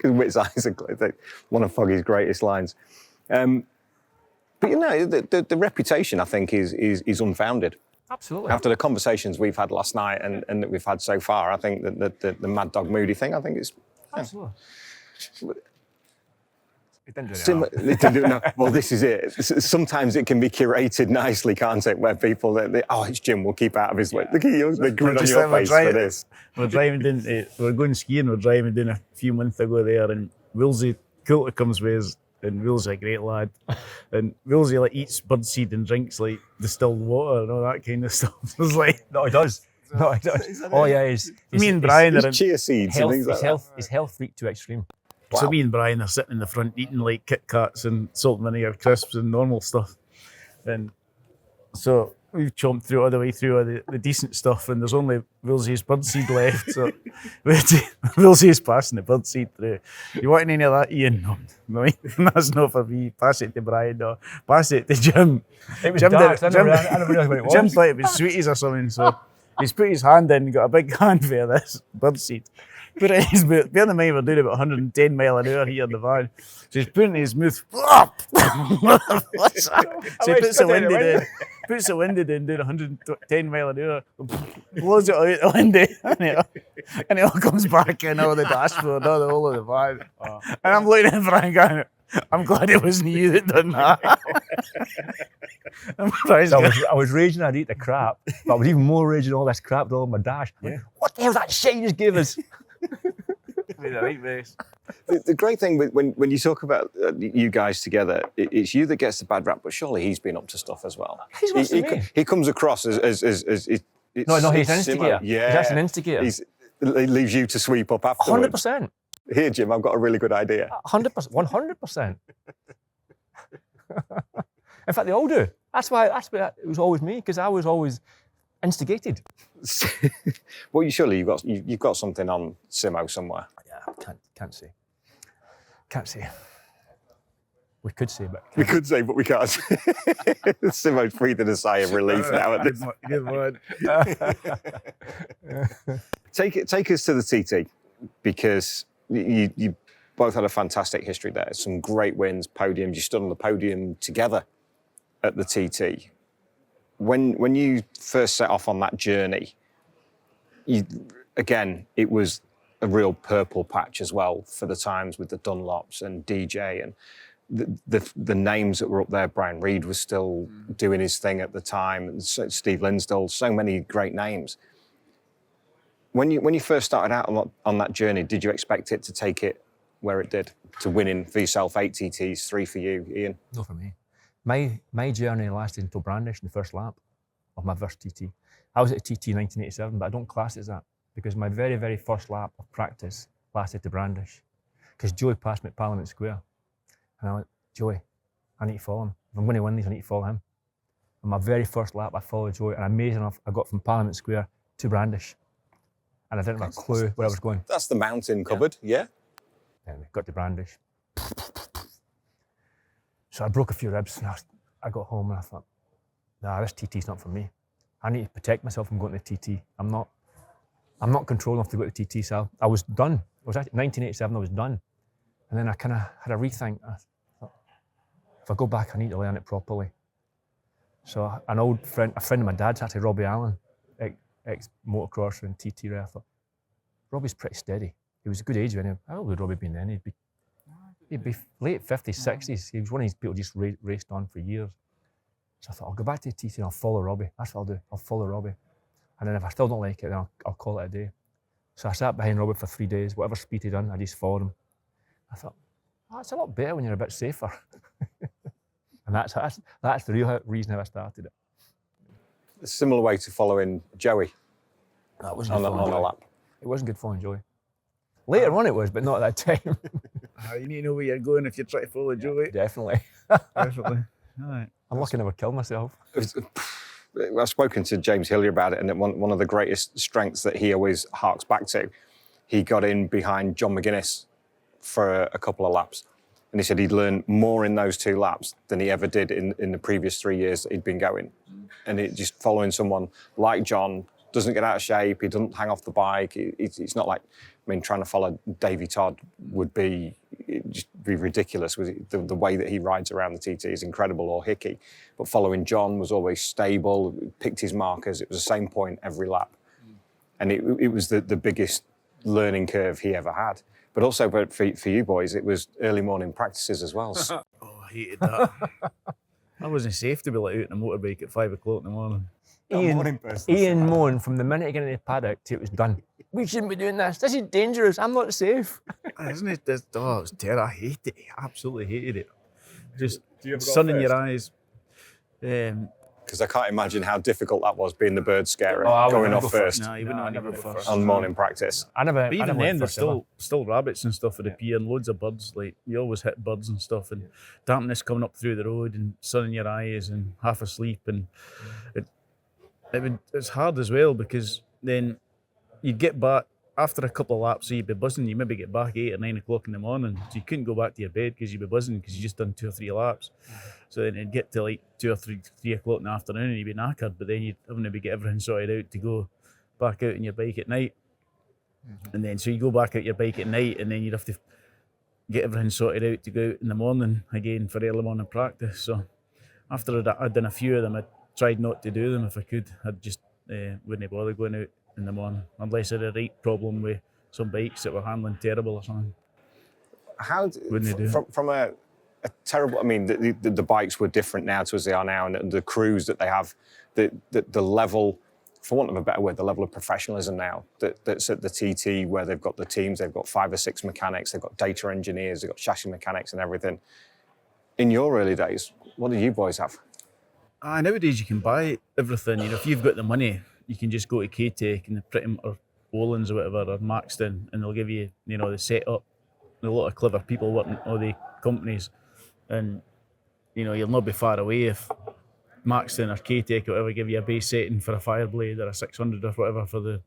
Witt's eyes are one of Foggy's greatest lines. But you know, the reputation, I think, is unfounded. Absolutely. After the conversations we've had last night and that we've had so far, I think that the Mad Dog Moodie thing, I think it's... Absolutely. It didn't do It didn't do it now. Well, this is it. Sometimes it can be curated nicely, can't it? Where people, it's Jim, we'll keep out of his way. Look at you, the grin on Just your like we're face for driving- this. We're driving down, we're going skiing, we're driving down a few months ago there, and Willsey Coulter comes with us, and Willsey's a great lad. And Willsey eats birdseed and drinks distilled water and all that kind of stuff. It's like, No, he does. No, he does. Oh, yeah, me and Brian are in, Chia seeds and things like that. His health freak to extreme. so Wow. me and Brian are sitting in the front eating Kit Kats and salt and vinegar crisps and normal stuff. And so we've chomped through all the way through all the decent stuff, and there's only Willsey's birdseed left. So Willsey's passing the birdseed through. You want any of that, Ian? No, that's not for me. Pass it to Brian. No, pass it to Jim. It was Jim dark. did- I never realised what it was. Jim thought it was sweeties or something, so he's put his hand in and got a big hand for this birdseed. Put it in his mouth. Bear in mind, we're doing about 110 mile an hour here in the van. So he's putting it in his mouth. What's that? So he puts the window down. Puts the window down, doing 110 mile an hour. Blows it out the window. And it all comes back in all the dashboard, all the whole of the van. And I'm looking at Brian going, I'm glad it wasn't you that done that. I was raging I'd eat the crap, but I was even more raging all this crap all on my dash. Yeah. What the hell's that shit you just gave us? The great thing when you talk about you guys together, it's you that gets the bad rap, but surely he's been up to stuff as well. He's worse than me. He comes across as No, he's an similar. instigator. Yeah, He's actually an instigator. He leaves you to sweep up afterwards. 100%. Here, Jim, I've got a really good idea. 100%. 100%. In fact, they all do. That's why it was always me, because I was always instigated. Well, surely you've got something on Simo somewhere. Yeah, can't see. Can't see. We could say, but We could say, but we can't. Simo's breathing a sigh of relief now at this. Good one. Take us to the TT, because you both had a fantastic history there. Some great wins, podiums. You stood on the podium together at the TT. When you first set off on that journey, it was a real purple patch as well for the times with the Dunlops and DJ and the names that were up there. Brian Reed was still doing his thing at the time, and Steve Linsdell, so many great names. When you first started out on that journey, did you expect it to take it where it did, to winning for yourself 8 TTs, 3 for you, Ian? no for me. My journey lasted until Brandish in the first lap of my first TT. I was at a TT in 1987, but I don't class it as that because my very, very first lap of practice lasted to Brandish because Joey passed me at Parliament Square. And I went, Joey, I need to follow him. If I'm going to win these, I need to follow him. On my very first lap, I followed Joey, and amazing enough, I got from Parliament Square to Brandish. And I didn't have a clue where I was going. That's the mountain cupboard, yeah? Anyway, got to Brandish. So I broke a few ribs, and I got home, and I thought, nah, this TT's not for me. I need to protect myself from going to the TT. I'm not controlled enough to go to the TT, so I was done. It was actually 1987, I was done. And then I kind of had a rethink. I thought, if I go back, I need to learn it properly. So a friend of my dad's, actually Robbie Allen, ex-motocrosser and TT ref, I thought, Robbie's pretty steady. He was a good age when how old would Robbie been then? He'd be late 50s, 60s. He was one of these people just raced on for years. So I thought, I'll go back to the TT and I'll follow Robbie. That's what I'll do. I'll follow Robbie. And then if I still don't like it, then I'll call it a day. So I sat behind Robbie for 3 days. Whatever speed he'd done, I just followed him. I thought, it's a lot better when you're a bit safer. And that's the real reason how I started it. A similar way to following Joey That wasn't on a lap. It wasn't good following Joey. Later on it was, but not at that time. You need to know where you're going if you try to follow Joey. Definitely. Definitely. All right. I'm lucky I never killed myself. I've spoken to James Hillier about it, and one of the greatest strengths that he always harks back to, he got in behind John McGuinness for a couple of laps. And he said he'd learned more in those 2 laps than he ever did in the previous 3 years that he'd been going. And it just following someone like John, doesn't get out of shape, he doesn't hang off the bike. It's not like, trying to follow Davey Todd would be ridiculous. The way that he rides around the TT is incredible, or Hickey. But following John was always stable, picked his markers. It was the same point every lap. And it was the biggest learning curve he ever had. But also for you boys, it was early morning practices as well. Oh, I hated that. I wasn't safe to be let out on a motorbike at 5 o'clock in the morning. Ian moaned from the minute he got into the paddock till it was done. We shouldn't be doing this. This is dangerous. I'm not safe. Isn't it? It was terrible. I hated it. I absolutely hated it. Just sun in your eyes. Because I can't imagine how difficult that was, being the bird scarer, going off first. No, you wouldn't want to go first. On morning practice. But even then, there's still rabbits and stuff at the pier and loads of birds. Like, you always hit birds and stuff, and dampness coming up through the road and sun in your eyes and half asleep. And it's hard as well, because then you'd get back after a couple of laps, so you'd be buzzing. You maybe get back 8 or 9 o'clock in the morning, so you couldn't go back to your bed because you'd be buzzing because you just done 2 or 3 laps. So then it'd get to like 2 or 3 o'clock in the afternoon and you'd be knackered, but then you'd have to maybe get everything sorted out to go back out on your bike at night. And then so you go back out your bike at night, and then you'd have to get everything sorted out to go out in the morning again for early morning practice. So after I'd done a few of them, I tried not to do them if I could. I'd just wouldn't bother going out in the morning unless I had a right problem with some bikes that were handling terrible or something. From a terrible, the bikes were different now to as they are now, and the crews that they have, the level, for want of a better word, the level of professionalism now that's at the TT, where they've got the teams, they've got 5 or 6 mechanics, they've got data engineers, they've got chassis mechanics and everything. In your early days, what did you boys have? Nowadays you can buy everything. If you've got the money, you can just go to K-Tech and or Olins or whatever, or Maxton, and they'll give you, the setup. A lot of clever people working at all the companies, and you'll not be far away if Maxton or K-Tech or whatever give you a base setting for a Fireblade or a 600 or whatever for the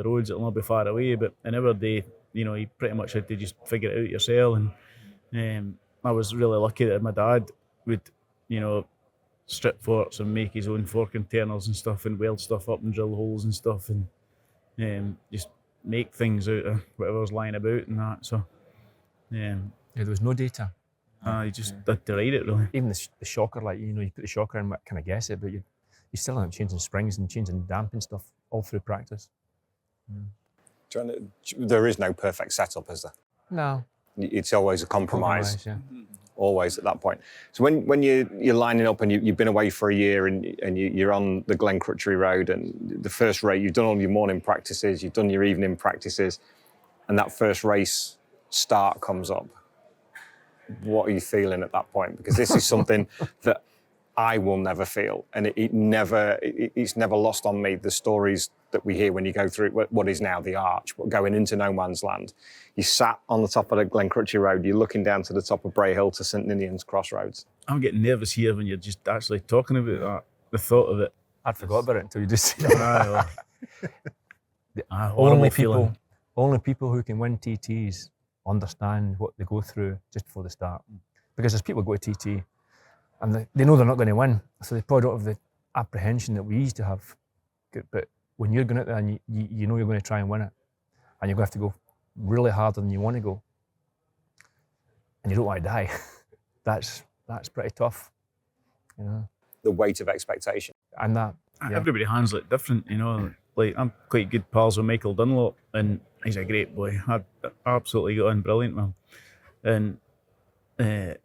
roads. It'll not be far away. But in our day, you pretty much had to just figure it out yourself. And I was really lucky that my dad would, you know, strip forks and make his own fork internals and stuff, and weld stuff up and drill holes and stuff, and just make things out of whatever was lying about and that. So, Yeah, there was no data. you just had to write it really. Even the shocker, like, you know, you put the shocker in, kind of guess it, but you still end up changing springs and changing damp and stuff all through practice. There is no perfect setup, is there? No. It's always a compromise. Yeah. Always at that point. So when you're lining up and you've been away for a year and you're on the Glen Crutchery Road, and the first race, you've done all your morning practices, you've done your evening practices, and that first race start comes up, what are you feeling at that point? Because this is something that I will never feel, and it's never lost on me, the stories that we hear when you go through what is now the Arch, going into no man's land. You sat on the top of the Glen Crutchery Road, you're looking down to the top of Bray Hill to St Ninian's Crossroads. I'm getting nervous here when you're just actually talking about that, the thought of it. I'd forgot about it until you just said it. Only people who can win TTs understand what they go through just before they start. Because there's people who go to TT and they know they're not going to win, so they probably don't have the apprehension that we used to have. But when you're going out there and you know you're going to try and win it, and you're going to have to go really harder than you want to go, and you don't want to die, that's pretty tough, you know. The weight of expectation. And that, yeah. Everybody handles it different, you know. Like, I'm quite good pals with Michael Dunlop, and he's a great boy. I absolutely got on brilliant with him. And,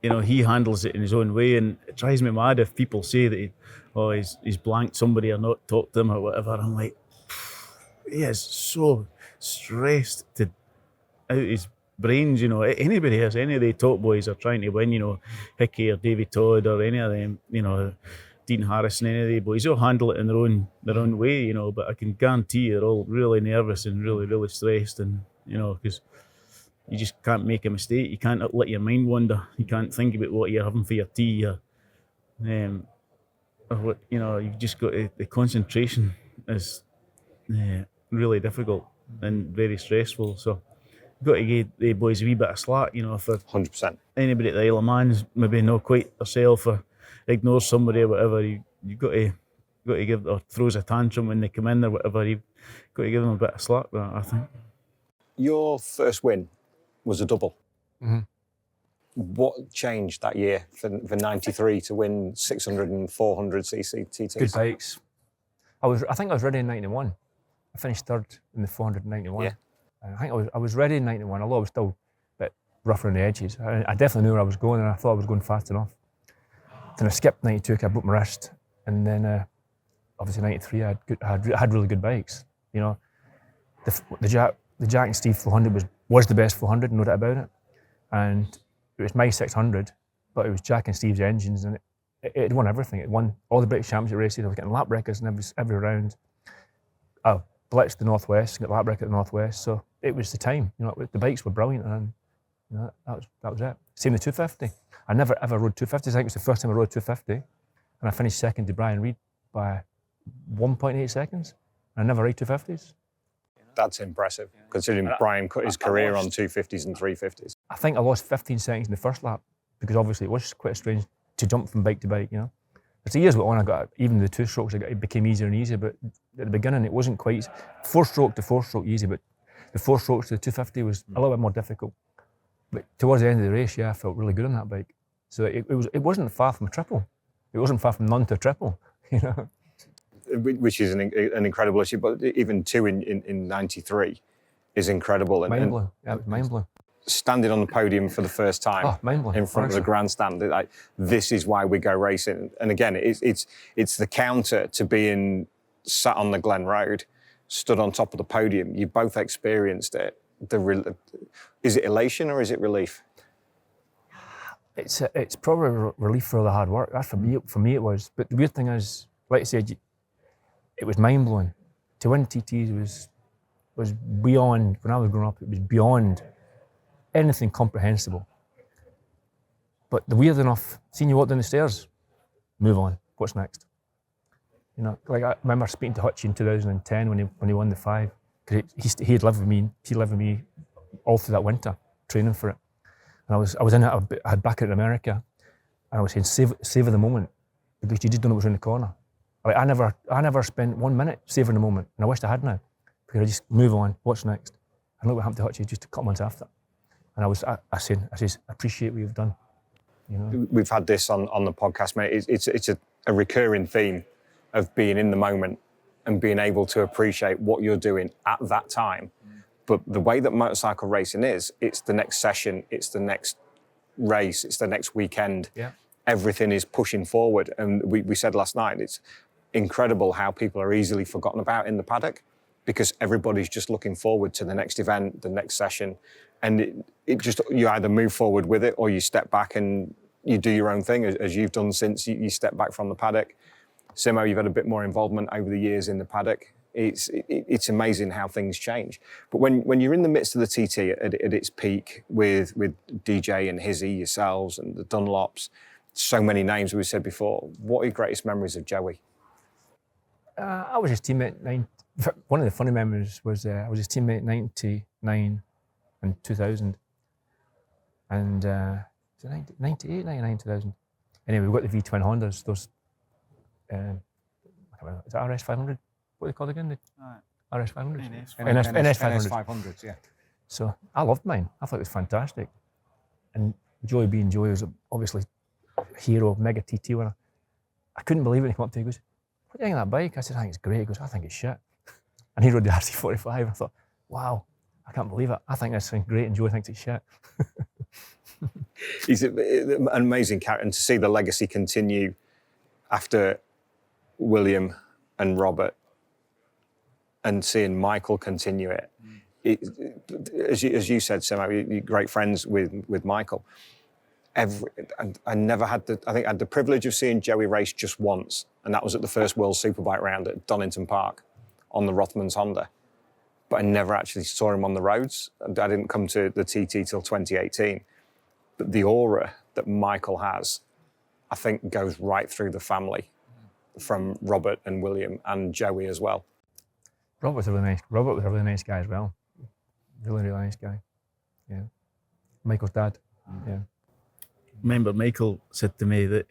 you know, he handles it in his own way, and it drives me mad if people say that he's blanked somebody or not talked to them or whatever. I'm like, he is so stressed out his brains, you know. Anybody has, any of the top boys are trying to win, you know, Hickey or Davy Todd or any of them, you know, Dean Harrison, any of the boys, they'll handle it in their own way, you know, but I can guarantee they're all really nervous and really, really stressed, and, you know, because you just can't make a mistake. You can't let your mind wander. You can't think about what you're having for your tea or what, you know. You've just got to, the concentration is really difficult and very stressful. So you've got to give the boys a wee bit of slack, you know. For 100%. Anybody at the Isle of Man's maybe not quite herself or ignores somebody or whatever, you've got to give, or throws a tantrum when they come in or whatever, you've got to give them a bit of slack there, I think. Your first win was a double. Mm-hmm. What changed that year for 93 to win 600 and 400cc TTs? Good bikes. I think I was ready in 91. I finished third in the 491. Yeah. I think I was ready in 91, although I was still a bit rougher on the edges. I definitely knew where I was going, and I thought I was going fast enough. Then I skipped 92 because I broke my wrist, and then obviously 93 I had really good bikes. You know, the Jack and Steve 400 was the best 400, no doubt about it. And it was my 600, but it was Jack and Steve's engines, and it won everything. It won all the British Championship races. I was getting lap records in every round. I blitzed the Northwest, got lap record at the Northwest. So it was the time. You know, the bikes were brilliant, and you know, that was it. Same the 250. I never ever rode 250s. I think it was the first time I rode 250, and I finished second to Brian Reid by 1.8 seconds. I never rode 250s. That's impressive, considering Brian cut his career on 250s and 350s. I think I lost 15 seconds in the first lap because obviously it was quite strange to jump from bike to bike, you know. As the years went on, I got, even the two strokes, it became easier and easier, but at the beginning it wasn't quite, four-stroke to four-stroke easy, but the four strokes to the 250 was a little bit more difficult. But towards the end of the race, yeah, I felt really good on that bike. So it wasn't far from a triple. It wasn't far from none to a triple, you know. Which is an incredible issue, but even two in 93 is incredible. Mind-blowing, yeah, it was mind-blowing. Standing on the podium for the first time in front of the grandstand, like, this is why we go racing. And again, it's the counter to being sat on the Glen Road, stood on top of the podium. You both experienced it. Is it elation or is it relief? It's probably relief for all the hard work. That's for me it was. But the weird thing is, like I said, it was mind blowing. To win TTs was beyond, when I was growing up, it was beyond anything comprehensible. But the weird enough, seeing you walk down the stairs, move on. What's next? You know, like I remember speaking to Hutchie in 2010 when he won the 5, because he had lived with me. He lived with me all through that winter, training for it. I And I was in it. I had back in America, and I was saying, savor the moment, because you just don't know what's around the corner. Like, I never spent 1 minute savoring the moment, and I wished I had now, because I just move on. What's next? And look what happened to Hutchie just a couple months after. And I said, appreciate what you've done. You know? We've had this on the podcast, mate. It's a recurring theme of being in the moment and being able to appreciate what you're doing at that time. But the way that motorcycle racing is, it's the next session, it's the next race, it's the next weekend. Yeah. Everything is pushing forward. And we said last night, it's incredible how people are easily forgotten about in the paddock, because everybody's just looking forward to the next event, the next session. And it just, you either move forward with it or you step back and you do your own thing, as you've done since you step back from the paddock. Simo, you've had a bit more involvement over the years in the paddock. It's amazing how things change. But when you're in the midst of the TT at its peak with DJ and Hizzy, yourselves and the Dunlops, so many names we said before, what are your greatest memories of Joey? I was his teammate. One of the funny memories was I was his teammate 99 and 2000. And 98, 99, 2000. Anyway, we got the V-twin Hondas, those, I can't remember, is it RS500? What are they called again? The RS500s? NS500s. 500s, yeah. So I loved mine. I thought it was fantastic. And Joey being Joey was obviously a hero, mega TT winner. I couldn't believe it when he came up to me. He goes, what do you think of that bike? I said, I think it's great. He goes, I think it's shit. And he rode the RC45. I thought, wow, I can't believe it. I think this thing's great and Joey thinks it's shit. He's an amazing character, and to see the legacy continue after William and Robert, and seeing Michael continue it. As you said, Simo, you're great friends with Michael. I never had I think I had the privilege of seeing Joey race just once, and that was at the first World Superbike round at Donington Park on the Rothmans Honda. But I never actually saw him on the roads. I didn't come to the TT till 2018. But the aura that Michael has, I think, goes right through the family, from Robert and William and Joey as well. Robert was a really nice guy as well. Really, really nice guy. Yeah. Michael's dad. Yeah. Remember, Michael said to me that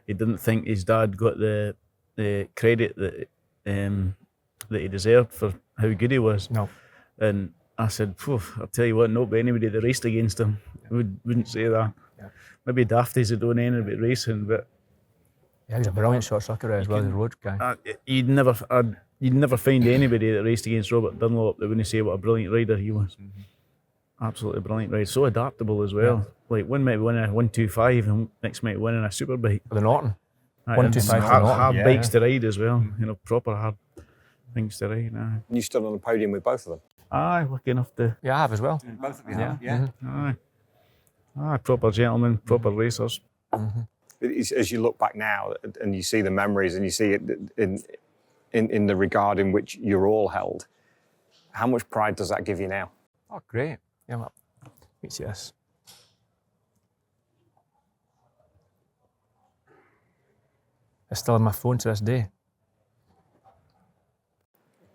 he didn't think his dad got the credit that he deserved for how good he was. No. And I said, I'll tell you what, nobody, anybody that raced against him wouldn't say that. Yeah. Maybe Dafties that don't know anything about racing, but Yeah, he was a brilliant short circuiter as well as a road guy. you'd never find anybody that raced against Robert Dunlop that wouldn't say what a brilliant rider he was. Absolutely brilliant rider. So adaptable as well. Like, one might win a 125 and next might win in a superbike. The Norton. Right, 125 hard, Norton. hard bikes to ride as well. You know, proper hard things to ride. Aye. You stood on the podium with both of them. Aye, lucky enough to. Yeah, I have as well. Both of you Yeah. have, yeah. Aye. Aye, proper gentlemen, proper racers. As you look back now and you see the memories and you see it in the regard in which you're all held, how much pride does that give you now? Oh, great. Yeah, well, yes. It's still on my phone to this day.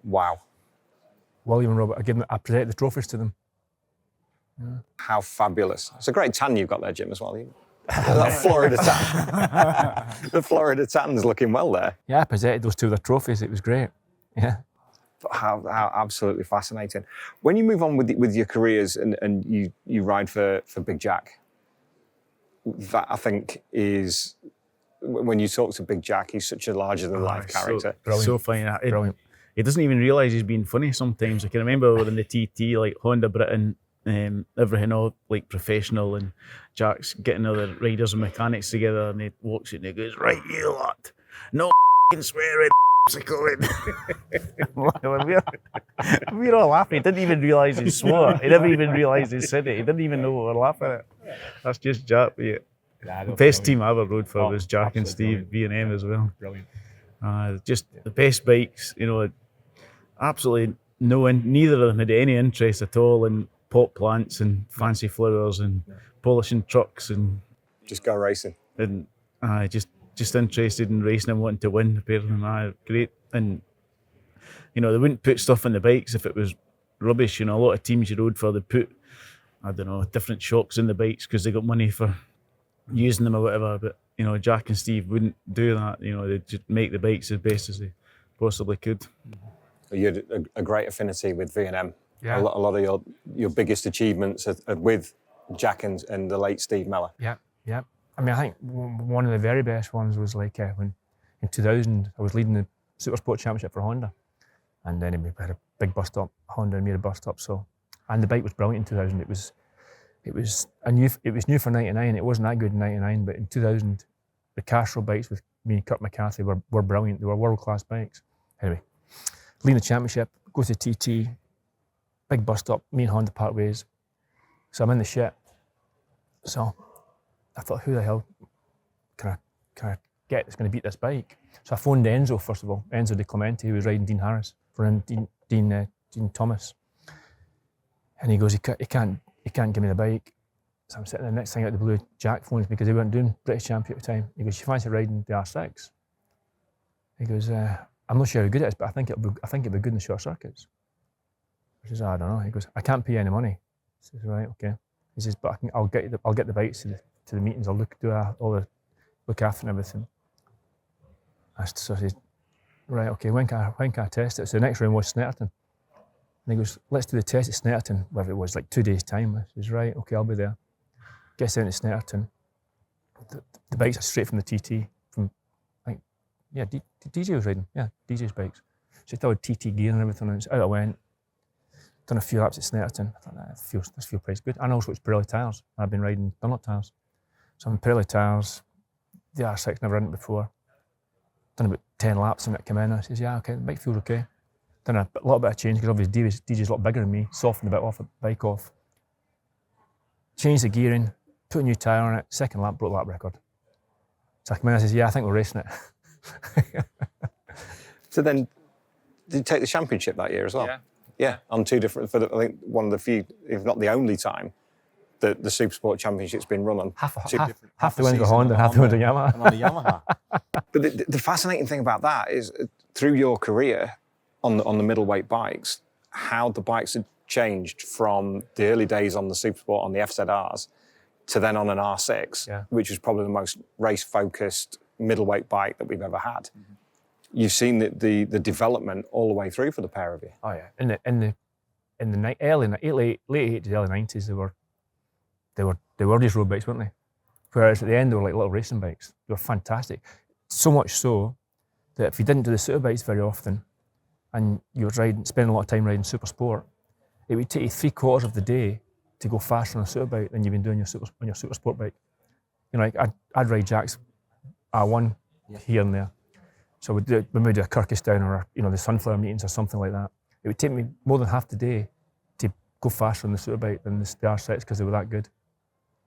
Wow. William and Robert, I presented the trophies to them. How fabulous. It's a great tan you've got there, Jim, as well. That Florida tan. The Florida tan's looking well there. Yeah, I presented those two their trophies. It was great. Yeah. How absolutely fascinating. When you move on with your careers and you ride for Big Jack, that I think is, when you talk to Big Jack, he's such a larger than life character. So funny. Brilliant. He doesn't even realise he's being funny sometimes. I can remember we were in the TT, like Honda Britain, everything all like professional, and Jack's getting all the riders and mechanics together, and he walks in and he goes, right, you lot, no swearing, we're all laughing. He didn't even realise he swore. He never even realised he said it. He didn't even know we were laughing at it. That's just Jack. Yeah. The best team I ever rode for was Jack and Steve, B&M as well. Brilliant. Just the best bikes, you know, absolutely neither of them had any interest at all in pot plants and fancy flowers and polishing trucks and Just go racing. and just interested in racing and wanting to win. The pair of them, great. And you know, they wouldn't put stuff on the bikes if it was rubbish. You know, a lot of teams you rode for, they put I don't know, different shocks in the bikes because they got money for using them or whatever. But you know, Jack and Steve wouldn't do that. You know, they'd just make the bikes as best as they possibly could. You had a great affinity with V&M. Yeah. A lot of your biggest achievements are with Jack and the late Steve Mellor. Yeah, yeah. I mean, I think one of the very best ones was like when in 2000 I was leading the Supersport Championship for Honda, and then we had a big bus stop, Honda and made a bus stop. So, and the bike was brilliant in 2000. It was new for '99. It wasn't that good in '99, but in 2000, the Castrol bikes with me and Kurt McCarthy were brilliant. They were world-class bikes. Anyway, leading the championship, go to TT, big bus stop, me and Honda part ways. So I'm in the shit. So I thought, who the hell can I get that's going to beat this bike? So I phoned Enzo, first of all, Enzo De Clemente, who was riding Dean Harris for Dean Thomas. And he goes, he can't give me the bike. So I'm sitting there, next thing out of the blue, Jack phones me because they weren't doing British Champion at the time. He goes, you fancy riding the R6? He goes, I'm not sure how good it is, but I think it'll be good in the short circuits. I says, I don't know. He goes, I can't pay any money. I says, right, okay. He says, but I'll get the bikes to the meetings. I'll look after and everything. So I said, right, okay. When can I test it? So the next round was Snetterton. And he goes, let's do the test at Snetterton, whatever it was, like 2 days' time. I says, right, okay, I'll be there. Gets down to Snetterton. The bikes are straight from the TT. DJ was riding. Yeah, DJ's bikes. So he still had TT gear and everything. And out I went. Done a few laps at Snetterton. I thought, this feels pretty good. And also it's Pirelli tyres. I've been riding Dunlop tyres. So I'm in Pirelli tyres. The R6, never ridden it before. Done about 10 laps and it came in. I says, yeah, okay, the bike feels okay. Done a little bit of change because obviously DJ's a lot bigger than me. Softened a bit off the bike off. Changed the gearing, put a new tyre on it. Second lap, broke lap record. So I come in and I says, yeah, I think we're racing it. So then, did you take the championship that year as well? Yeah. Yeah, on two different, I think one of the few, if not the only time, that the Supersport Championship's been run on. Half the wins were Honda, half the wins were Yamaha. And on the Yamaha. But the fascinating thing about that is, through your career on the middleweight bikes, how the bikes had changed from the early days on the Supersport on the FZRs to then on an R6, which was probably the most race-focused middleweight bike that we've ever had. Mm-hmm. You've seen the development all the way through for the pair of you. Oh yeah, in the late 80s, early 90s, they were these road bikes, weren't they? Whereas at the end they were like little racing bikes. They were fantastic. So much so that if you didn't do the super bikes very often, and you were spending a lot of time riding super sport, it would take you 3/4 of the day to go faster on a super bike than you've been doing on your super sport bike. You know, like I'd ride Jack's R1 here and there. So when we do a Kyrgyzstan or the Sunflower meetings or something like that, it would take me more than half the day to go faster on the super bike than the R6 because they were that good.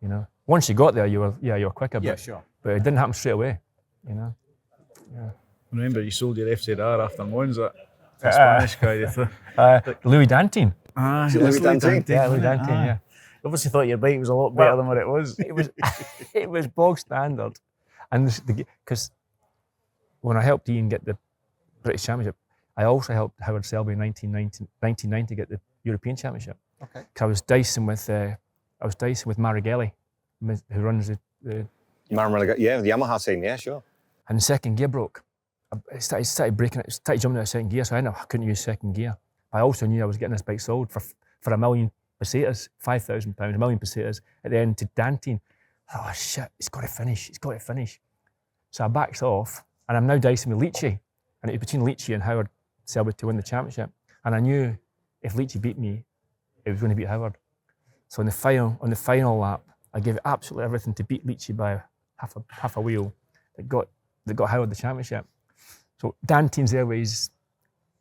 You know, once you got there, you were quicker. Yeah, sure. But it didn't happen straight away. You know. Yeah. Remember, you sold your FZR after Monza. The Spanish guy. Louis Dantin. Louis Dantin. Yeah, Louis Dantin. Yeah. Obviously thought your bike was a lot better than what it was. It was bog standard, and because when I helped Ian get the British Championship, I also helped Howard Selby in 1990 get the European Championship. Okay. I was dicing with Marigelli, who runs the The Yamaha team, yeah, sure. And the second gear broke. It started breaking it, started jumping out of second gear, so I couldn't use second gear. But I also knew I was getting this bike sold for $1 million pesetas, £5,000, $1 million pesetas at the end to Dantin. Oh shit, it's got to finish. So I backed off, and I'm now dicing with Leachy. And it was between Leachy and Howard Selby to win the championship. And I knew if Leachy beat me, it was going to beat Howard. So on the final lap, I gave it absolutely everything to beat Leachy by half a wheel that got Howard the championship. So Dantin's Airways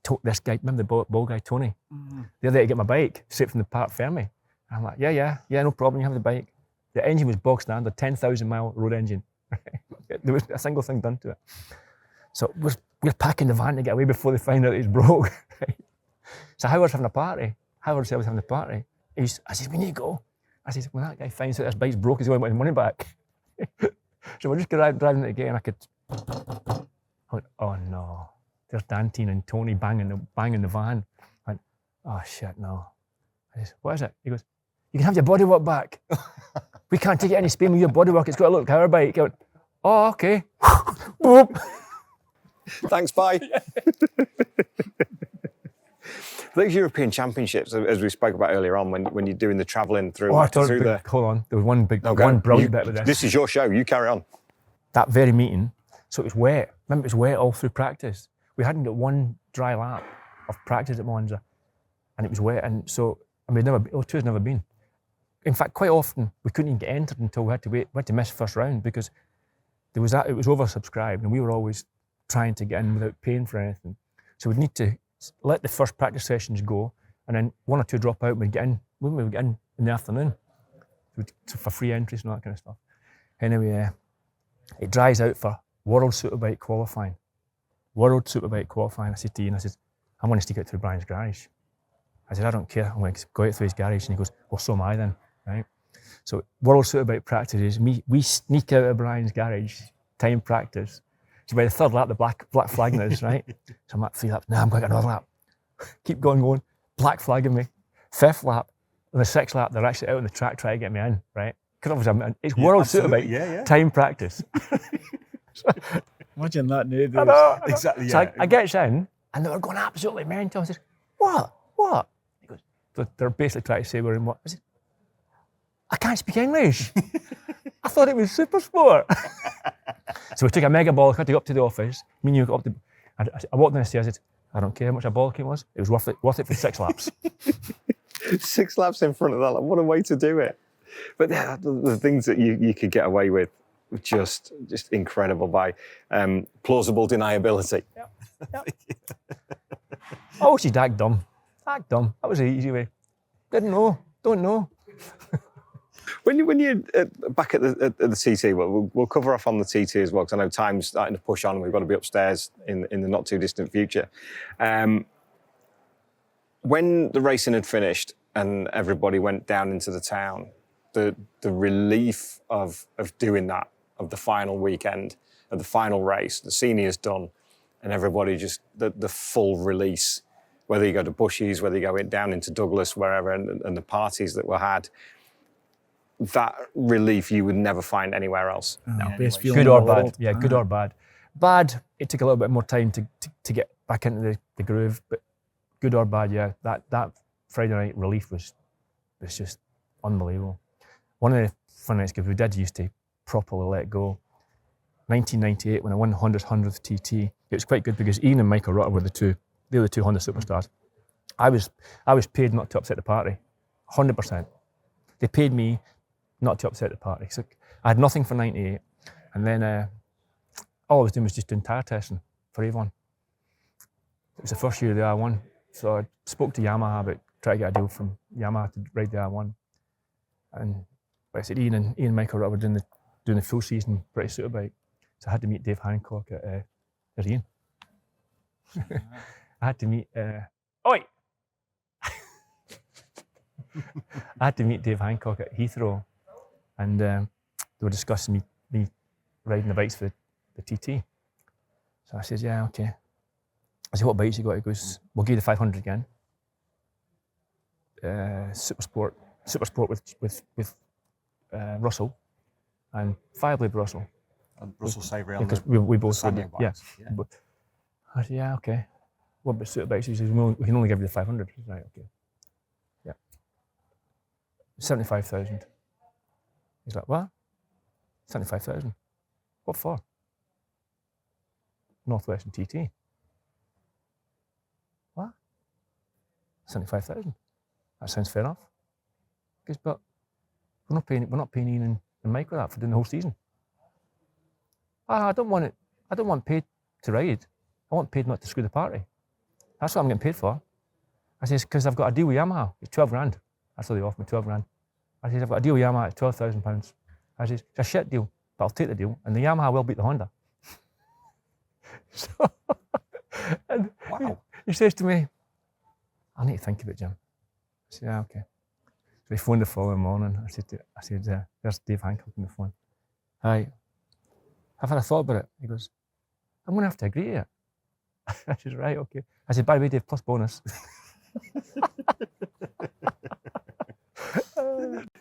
took this guy, remember the ball guy, Tony? Mm-hmm. They're there to get my bike straight from the Parc Ferme. I'm like, yeah, no problem, you have the bike. The engine was bog standard, 10,000 mile road engine. There was a single thing done to it. So we're packing the van to get away before they find out it's broke. Right? So Howard's having a party. Howard was having a party. I said, we need to go. I said, when that guy finds out this bike's broke, he's going to want his money back. So we're just driving it again. I went, oh no, there's Dantin and Tony banging the van. I went, oh shit, no. I said, what is it? He goes, you can have your bodywork back. We can't take it any Spain with your bodywork. It's got to look like our bike. I went, oh, okay. Thanks, bye. Those European Championships, as we spoke about earlier on, when you're doing the travelling through, the... Hold on, there was one brilliant bit with this. This is your show, you carry on. That very meeting, so it was wet. Remember, it was wet all through practice. We hadn't got one dry lap of practice at Monza, and it was wet, and so, and O2's never been. In fact, quite often, we couldn't even get entered until we had to wait. We had to miss first round because it was oversubscribed, and we were always trying to get in without paying for anything. So we'd need to let the first practice sessions go, and then one or two drop out, and we'd get in, wouldn't we? We'd get in the afternoon for free entries and all that kind of stuff. Anyway, it dries out for World Superbike qualifying. World Superbike qualifying. I said to Ian, I'm going to stick out through Brian's garage. I said, I don't care. I'm going to go out through his garage. And he goes, well, so am I then, right? So World Superbike practice is we sneak out of Brian's garage, time practice. So by the third lap, the black flagging us, right? So I'm at 3 laps. Now I'm going to get another lap. Keep going. Black flagging me. 5th lap. On the 6th lap, they're actually out on the track trying to get me in, right? Because obviously it's World Superbike time practice. Imagine that nowadays. I know. Exactly. So I get in, and they were going absolutely mental. I said, what? He goes, they're basically trying to say we're in what? I said, I can't speak English. I thought it was super sport. So we took a mega ball, had to go up to the office. Me and you got up to, I walked down the stairs, I said, I don't care how much a ball came was. It was worth it for 6 laps. 6 laps in front of that, like, what a way to do it. But yeah, the things that you could get away with were just incredible by plausible deniability. Yep. Oh, she's that dumb. That was the easy way. Didn't know, don't know. When you're back at the TT, we'll cover off on the TT as well, because I know time's starting to push on and we've got to be upstairs in the not too distant future. When the racing had finished and everybody went down into the town, the relief of doing that, of the final weekend, of the final race, the seniors done, and everybody just, the full release, whether you go to Bushies, whether you go down into Douglas, wherever, and the parties that were had, that relief you would never find anywhere else. No, best feeling Good in or the bad. world. Yeah, good or bad. Bad, it took a little bit more time to get back into the groove, but good or bad, yeah, that Friday night relief was just unbelievable. One of the fun nights, because we did used to properly let go. 1998, when I won Honda's 100th TT, it was quite good because Ian and Michael Rutter were the two Honda superstars. I was paid not to upset the party, 100%. They paid me not to upset the party. So I had nothing for 98, and then all I was doing was just doing tyre testing for Avon. It was the first year of the R1, so I spoke to Yamaha about trying to get a deal from Yamaha to ride the R1. And like I said, Ian and Michael Rutter were doing the full season British Superbike, so I had to meet Dave Hancock at there's Ian. I had to meet Oi! I had to meet Dave Hancock at Heathrow, and they were discussing me riding the bikes for the TT. So I said, yeah, okay. I said, what bikes you got? He goes, we'll give you the 500 again. Super Sport with Russell, and Fireblade Russell. And Russell Savory because we both Sunday did it. bikes, Yeah. But I said, yeah, okay. What about super bikes? He says, we can only give you the 500. I said, right, okay. Yeah. 75,000. He's like, what? 75,000. What for? Northwestern TT. What? 75,000. That sounds fair enough. He goes, but we're not paying Ian and Mike with that for doing the whole season. I don't want paid to ride. I want paid not to screw the party. That's what I'm getting paid for. I says, because I've got a deal with Yamaha. It's 12 grand. That's what they offered me, 12 grand. I says, I've got a deal with Yamaha at £12,000. I says, it's a shit deal, but I'll take the deal. And the Yamaha will beat the Honda. So, and wow. He says to me, I need to think about it, Jim. I said, yeah, okay. So he phoned the following morning. I said, there's Dave Hancock on the phone. Hi. I've had a thought about it. He goes, I'm going to have to agree to it. I said, right, okay. I said, by the way, Dave, plus bonus.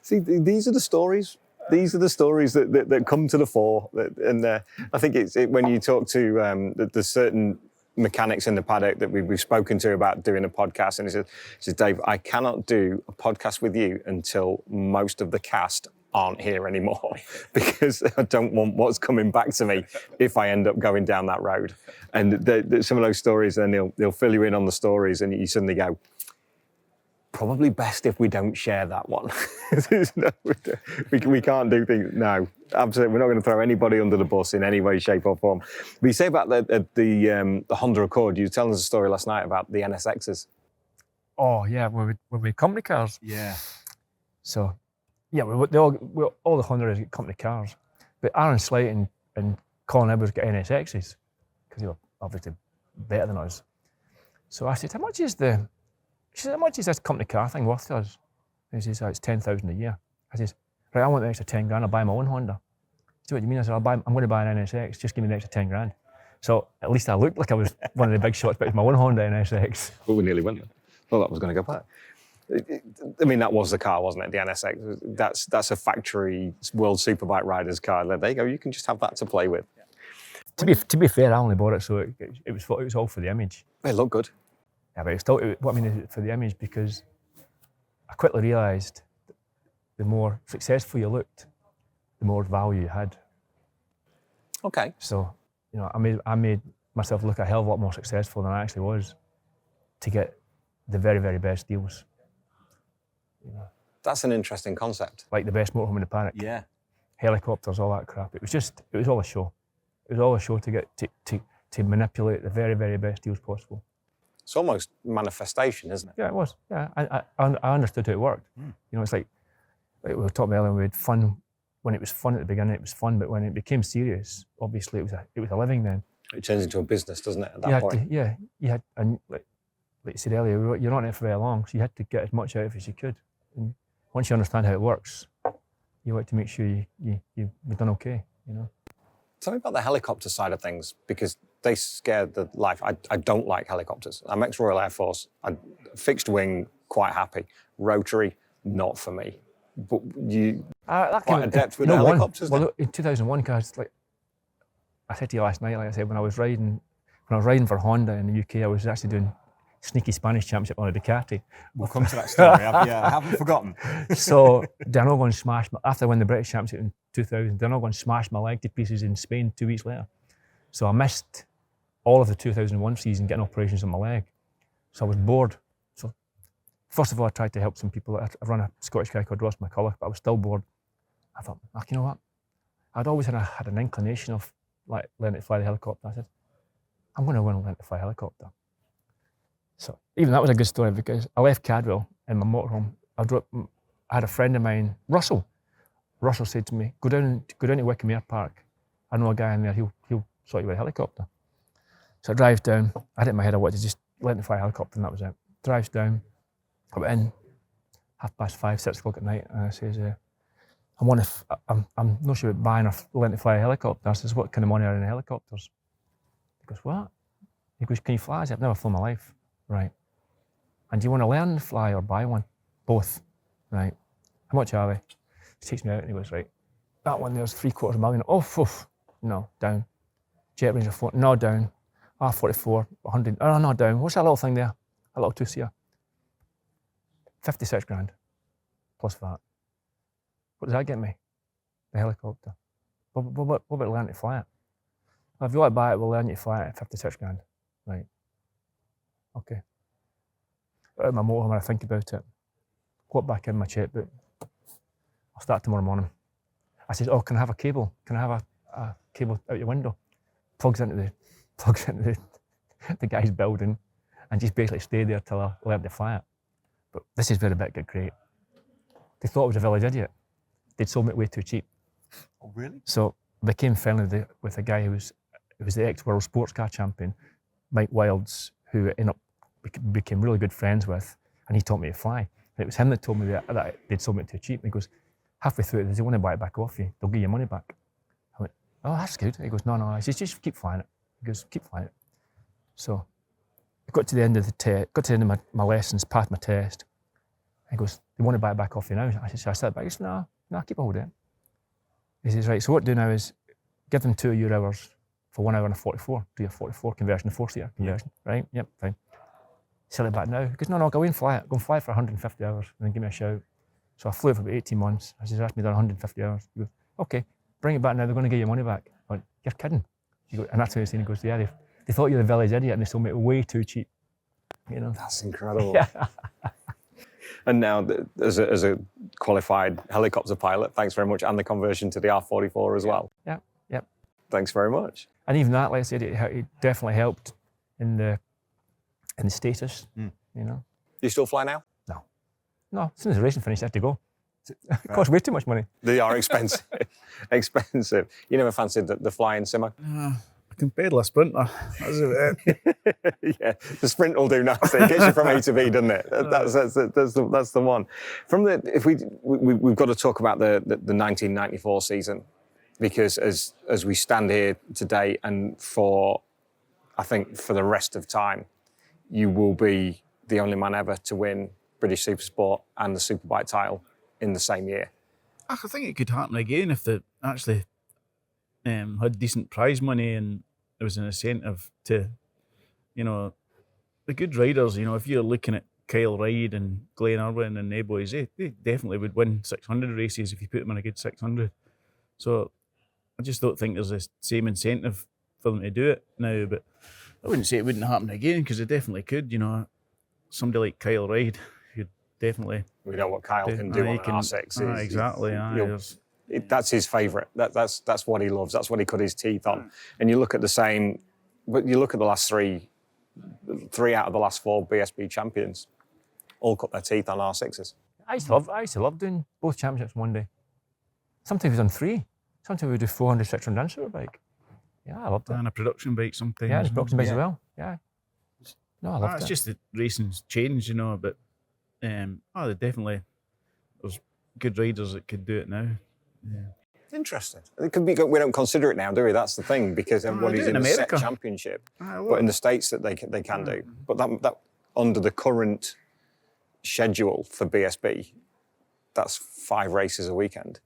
See, these are the stories. These are the stories that come to the fore. And I think when you talk to the certain mechanics in the paddock that we've spoken to about doing a podcast, and he says, Dave, I cannot do a podcast with you until most of the cast aren't here anymore because I don't want what's coming back to me if I end up going down that road. And some of those stories, then they'll fill you in on the stories, and you suddenly go, probably best if we don't share that one. we can't do things. No, absolutely. We're not going to throw anybody under the bus in any way, shape, or form. But you say about the Honda Accord. You were telling us a story last night about the NSXs. Oh yeah, when we company cars. Yeah. So yeah, all the Hondas get company cars, but Aaron Slayton and Colin Edwards get NSXs because they were obviously better than us. So I said, how much is this company car thing worth to us? And he says, it's 10,000 a year. I says, right, I want the extra 10 grand, I'll buy my own Honda. So what do you mean? I said, I'm going to buy an NSX, just give me the extra 10 grand. So at least I looked like I was one of the big shots, but it's my own Honda NSX. But we nearly went there. Thought that was going to go back. I mean, that was the car, wasn't it? The NSX. That's a factory World Superbike Riders car. There you go. You can just have that to play with. Yeah. To be fair, I only bought it so it was all for the image. They look good. Yeah, but it's still what I mean is for the image, because I quickly realised the more successful you looked, the more value you had. Okay. So I made myself look a hell of a lot more successful than I actually was to get the very, very best deals. That's an interesting concept. Like the best motorhome in the paddock. Yeah. Helicopters, all that crap. It was all a show. It was all a show to get to manipulate the very, very best deals possible. It's almost manifestation, isn't it? Yeah, it was. Yeah, I understood how it worked. It's like we were talking earlier. We had fun when it was fun at the beginning. It was fun, but when it became serious, obviously it was a living then. It turns into a business, doesn't it? At that point. You had, and like you said earlier, you're not in it for very long, so you had to get as much out of it as you could. And once you understand how it works, you like to make sure you've done okay. Tell me about the helicopter side of things, because they scare the life. I don't like helicopters. I'm ex-Royal Air Force. Fixed wing, quite happy. Rotary, not for me. But you quite adept with helicopters. Well, look, in 2001, because like I said to you last night, like I said, when I was riding for Honda in the UK, I was actually doing sneaky Spanish championship on a Ducati. We'll come to that story. I haven't forgotten. So Dernoghan smashed after I won the British Championship in 2000. Dernoghan smashed my leg to pieces in Spain 2 weeks later. So I missed all of the 2001 season getting operations on my leg. So I was bored. So first of all, I tried to help some people. I run a Scottish guy called Ross McCulloch, but I was still bored. I thought, you know what? I'd always had an inclination of like learning to fly the helicopter. I said, I'm going to learn to fly a helicopter. So even that was a good story, because I left Cadwell in my motorhome. I had a friend of mine, Russell. Russell said to me, go down to Wickham Park. I know a guy in there, he'll sort you with a helicopter. So I drive down. I had it in my head I wanted to just learn to fly a helicopter, and that was it. Drives down. I went in 5:30, 6 o'clock at night, and I says, I'm not sure about buying or learning to fly a helicopter. I says, what kind of money are in helicopters? He goes, what? He goes, can you fly? I said, I've never flown my life. Right. And do you want to learn to fly or buy one? Both. Right. How much are they? He takes me out and he goes, right, that one there's $750,000. Oh, no, down. Jet Ranger 4, no, down. R44, 100, oh, no, down. What's that little thing there? A little two-seater. 56 grand plus that. What does that get me? The helicopter. What about learning to fly it? Well, if you want to buy it, we'll learn you to fly it at 56 grand. Right. Okay. Out of my motorhome when I think about it. Got back in my checkbook. I'll start tomorrow morning. I said, can I have a cable? Can I have a cable out your window? Plugs into the guy's building, and just basically stay there till I learn to fly it. But this is where the bit got great. They thought I was a village idiot. They'd sold me it way too cheap. Oh, really? So I became friendly with a guy who was the ex-world sports car champion, Mike Wilds, who became really good friends with, and he taught me to fly. And it was him that told me that they'd sold me it too cheap. And he goes, halfway through it, they want to buy it back off you. They'll give you your money back. I went, oh, that's good. He goes, no. He says, just keep flying it. He goes, keep flying it. So I got to the end of my lessons, passed my test. He goes, they want to buy it back off you now. I said, so I said back. He said, no, keep a hold of it. He says, right, so what I do now is give them 2 of your hours for 1 hour and a 44, do your 44 conversion, the 4-seater conversion, right? Yep, fine. Sell it back now. He goes, no, go away and fly it. Go and fly for 150 hours and then give me a shout. So I flew it for about 18 months. I said, asked me done 150 hours. He goes, okay, bring it back now, they're going to get your money back. I went, you're kidding. He goes, and that's what he's saying. He goes, yeah, they thought you were the village idiot and they sold me it way too cheap. You know? That's incredible. Yeah. And now, as a qualified helicopter pilot, thanks very much, and the conversion to the R44 as well. Yeah. Thanks very much. And even that, like I said, it definitely helped in the status, you know. Do you still fly now? No, as soon as the racing finished, I had to go. It cost way too much money. They are expensive. Expensive. You never fancied the flying Simo? I can pedal a sprinter. That's about it. Yeah, the sprint will do nothing. It gets you from A to B, doesn't it? That's the one. If we've got to talk about the 1994 season, because as we stand here today, and I think for the rest of time, you will be the only man ever to win British Supersport and the Superbike title in the same year. I think it could happen again if they actually had decent prize money and there was an incentive to, you know, the good riders. You know, if you're looking at Kyle Ryde and Glenn Irwin and they boys, they definitely would win 600 races if you put them in a good 600. So I just don't think there's the same incentive for them to do it now. But I wouldn't say it wouldn't happen again, because it definitely could. You know, somebody like Kyle Ryde could definitely. We know what Kyle can do on an R6. Exactly. That's his favourite. That's what he loves. That's what he cut his teeth on. And you look at the last three out of the last 4 BSB champions, all cut their teeth on R6s. I used to love doing both championships one day. Sometimes we've done 3. Sometimes we do 400 600 on superbike. Yeah, I loved it. And a production bike sometimes. Yeah, and a production bike as well. Yeah. No, I loved it. It's just that racing's changed, you know, but definitely there's good riders that could do it now. Yeah. Interesting. It could be. We don't consider it now, do we? That's the thing, because everybody's in a set championship. But in the States, that they can do. But that under the current schedule for BSB, that's 5 races a weekend.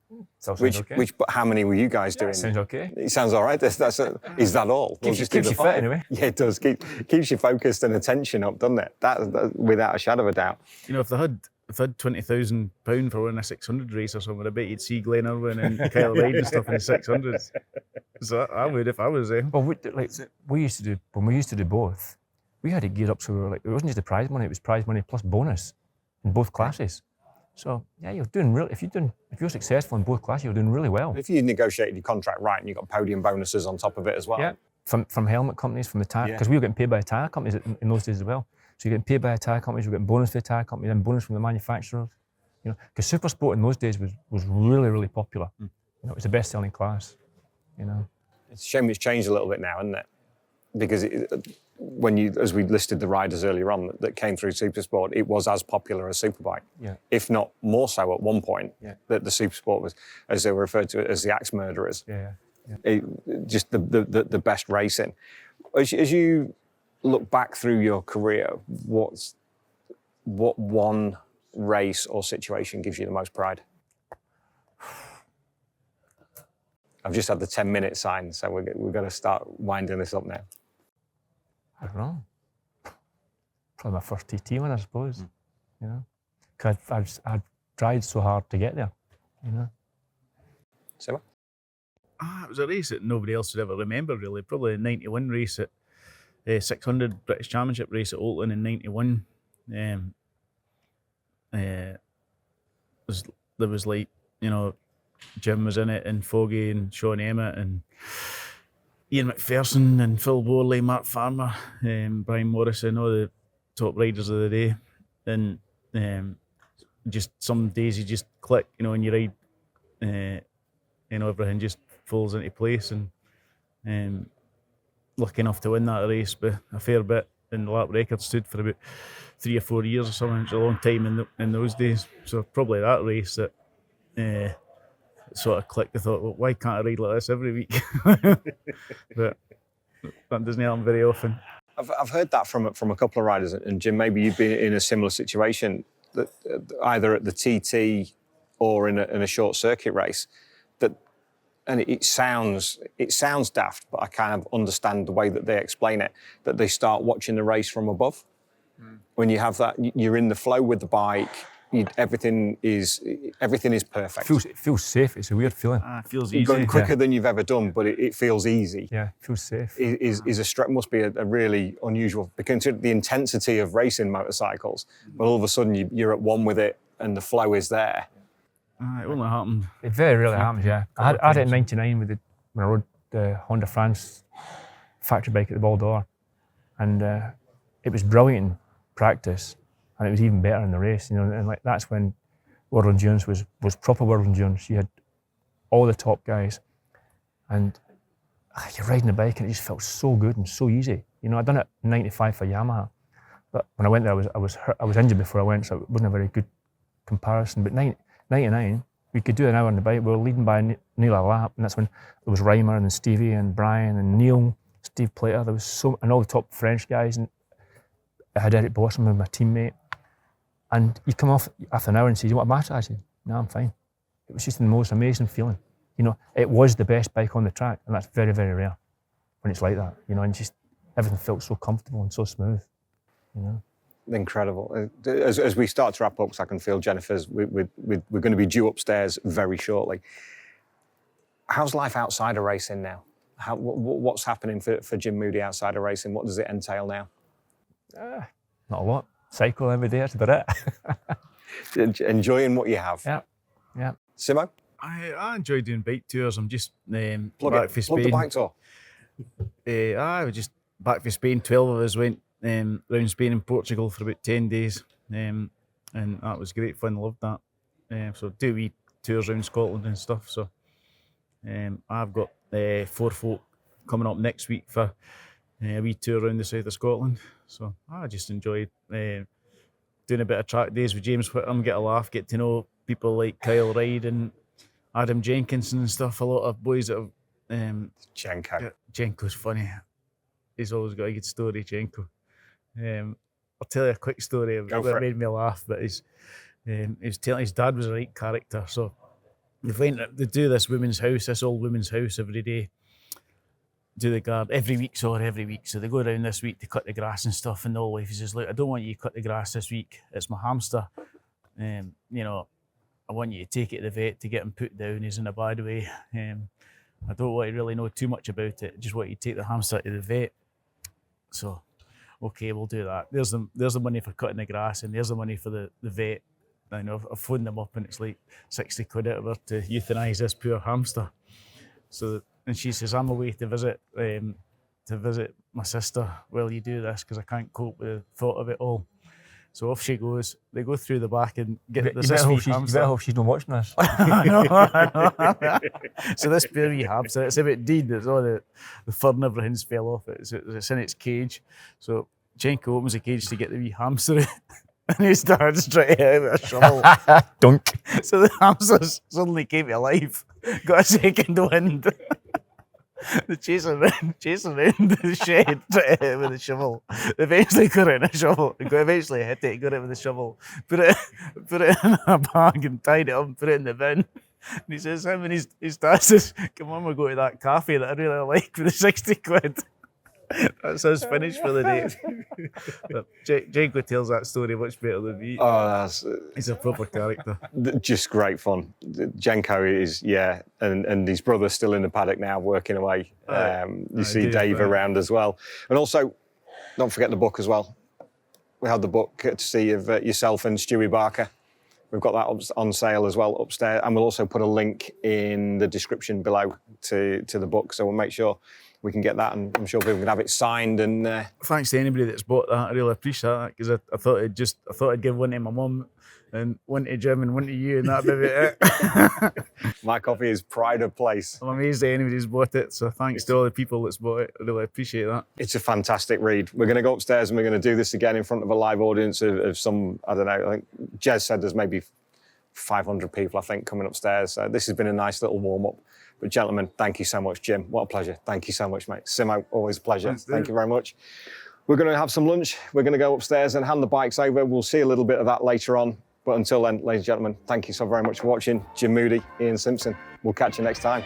But how many were you guys doing? Sounds okay. It sounds all right. Is that all? Keeps you fit anyway. Yeah, it does. Keeps you focused and attention up, doesn't it? That without a shadow of a doubt. You know, if they had £20,000 for winning a 600 race or something, I bet you'd see Glenn Irwin and Kyle Ryde and stuff in the 600s. So I would if I was there. Well, we used to do both. We had it geared up so we were like, it wasn't just the prize money; it was prize money plus bonus in both classes. So yeah, you're doing really. If you're successful in both classes, you're doing really well. If you negotiated your contract right and you got podium bonuses on top of it as well. Yeah, from helmet companies, from the tire, because we were getting paid by the tire companies in those days as well. So you're getting paid by the tire companies, you're getting bonus for the tire company, then bonus from the manufacturers. You know, because super sport in those days was really, really popular. You know, it was the best-selling class. You know, it's a shame it's changed a little bit now, isn't it? Because as we listed the riders earlier on that came through Supersport, it was as popular as Superbike, if not more so at one point. That the Supersport was, as they were referred to, as the axe murderers. Just the best racing. As you look back through your career, what one race or situation gives you the most pride? I've just had the 10-minute sign, so we've got to start winding this up now. I don't know. Probably my first TT one, I suppose. You know, because I've tried so hard to get there. You know. Simo? It was a race that nobody else would ever remember, really. Probably a 91 race at 600 British Championship race at Oatland in 91. There was like, you know, Jim was in it, and Foggy and Sean Emmett and Ian McPherson and Phil Borley, Mark Farmer, Brian Morrison, all the top riders of the day. And just some days you just click, you know, and you ride, you know, everything just falls into place. And lucky enough to win that race by a fair bit. And the lap record stood for about 3 or 4 years or something. It was a long time in those days. So probably that race that sort of clicked. I thought, well, why can't I ride like this every week? But that doesn't happen very often. I've heard that from a couple of riders, and Jim, maybe you've been in a similar situation. that either at the TT or in a short circuit race, that, and it sounds daft, but I kind of understand the way that they explain it, that they start watching the race from above. When you have that, you're in the flow with the bike. Everything is perfect. It feels safe. It's a weird feeling. It feels You're easy. going quicker than you've ever done, but it feels easy. Yeah, it feels safe. Must be a really unusual, because the intensity of racing motorcycles, but all of a sudden you're at one with it and the flow is there. It only happened. It very rarely happens, yeah. I had it in '99 when I rode the Honda France factory bike at the Ball d'Or, and it was brilliant in practice, and it was even better in the race, and like that's when World Endurance was proper World Endurance. You had all the top guys, and you're riding the bike and it just felt so good and so easy. I'd done it in '95 for Yamaha, but when I went there I was hurt, I was injured before I went, so it wasn't a very good comparison. But '99, we could do an hour on the bike. We were leading by nearly a lap, and that's when there was Reimer and Stevie and Brian and Neil, Steve Plater. There was and all the top French guys, and I had Eric Bossman with my teammate. And you come off after an hour and say, "You want a match?" I said, "No, I'm fine." It was just the most amazing feeling. It was the best bike on the track, and that's very, very rare when it's like that. And just everything felt so comfortable and so smooth. Incredible. As we start to wrap up, because I can feel Jennifer's, we're going to be due upstairs very shortly. How's life outside of racing now? What's happening for Jim Moodie outside of racing? What does it entail now? Not a lot. Cycle every day, that's about it. Enjoying what you have. Yeah. Simo? I enjoy doing bike tours. I'm just back for Spain. Plug the bike tour. I was just back for Spain. 12 of us went around Spain and Portugal for about 10 days, and that was great fun. Loved that. So do wee tours around Scotland and stuff. So I've got 4 folk coming up next week for a wee tour around the south of Scotland. So I just enjoyed doing a bit of track days with James Whittam, get a laugh, get to know people like Kyle Ride and Adam Jenkinson and stuff. A lot of boys that have... Jenko. Jenko's funny. He's always got a good story, Jenko. I'll tell you a quick story that made me laugh, but he's telling his dad was a right character. So they do this old women's house every day. Do the garden every week. So they go down this week to cut the grass and stuff, and the old wife says, "Look, I don't want you to cut the grass this week. It's my hamster. I want you to take it to the vet to get him put down. He's in a bad way. I don't want to really know too much about it. Just want you to take the hamster to the vet." So, okay, we'll do that. There's the money for cutting the grass, and there's the money for the vet. I've phoned them up, and it's like 60 quid out of her to euthanise this poor hamster. So, and she says, "I'm away to visit my sister while you do this, because I can't cope with the thought of it all." So off she goes. They go through the back and get this wee hamster. I hope she's not watching this. I know. So this poor wee hamster, it's a bit deed. It's all the fur and everything's fell off it. It's in its cage. So Jenko opens the cage to get the wee hamster out, and he starts trying to hit it with a shovel. Dunk. So the hamster suddenly came to life, got a second wind. They chase around the shed, try to hit it with a shovel. They eventually got it in a shovel. Eventually hit it, got it with a shovel, put it in a bag and tied it up and put it in the bin. And he says, him and his dad says, "Come on, we'll go to that cafe that I really like for the 60 quid. That's us finished for the day. But Jenko tells that story much better than me. Oh, He's a proper character. Just great fun. Jenko is, and his brother's still in the paddock now working away. You see Dave around as well. And also, don't forget the book as well. We had the book courtesy of yourself and Stewie Barker. We've got that on sale as well upstairs, and we'll also put a link in the description below to the book, so we'll make sure we can get that, and I'm sure people can have it signed. And thanks to anybody that's bought that. I really appreciate that, because I thought I'd give one to my mum and one to Jim and one to you, and that'd be it. My coffee is pride of place. I'm amazed that anybody's bought it, so thanks to all the people that's bought it. I really appreciate that. It's a fantastic read. We're going to go upstairs and we're going to do this again in front of a live audience of some, I don't know, I think Jez said there's maybe 500 people, I think, coming upstairs. So this has been a nice little warm-up. But gentlemen, thank you so much. Jim, what a pleasure. Thank you so much, mate. Simo, always a pleasure. Thank you very much. We're going to have some lunch. We're going to go upstairs and hand the bikes over. We'll see a little bit of that later on. But until then, ladies and gentlemen, thank you so very much for watching. Jim Moodie, Ian Simpson. We'll catch you next time.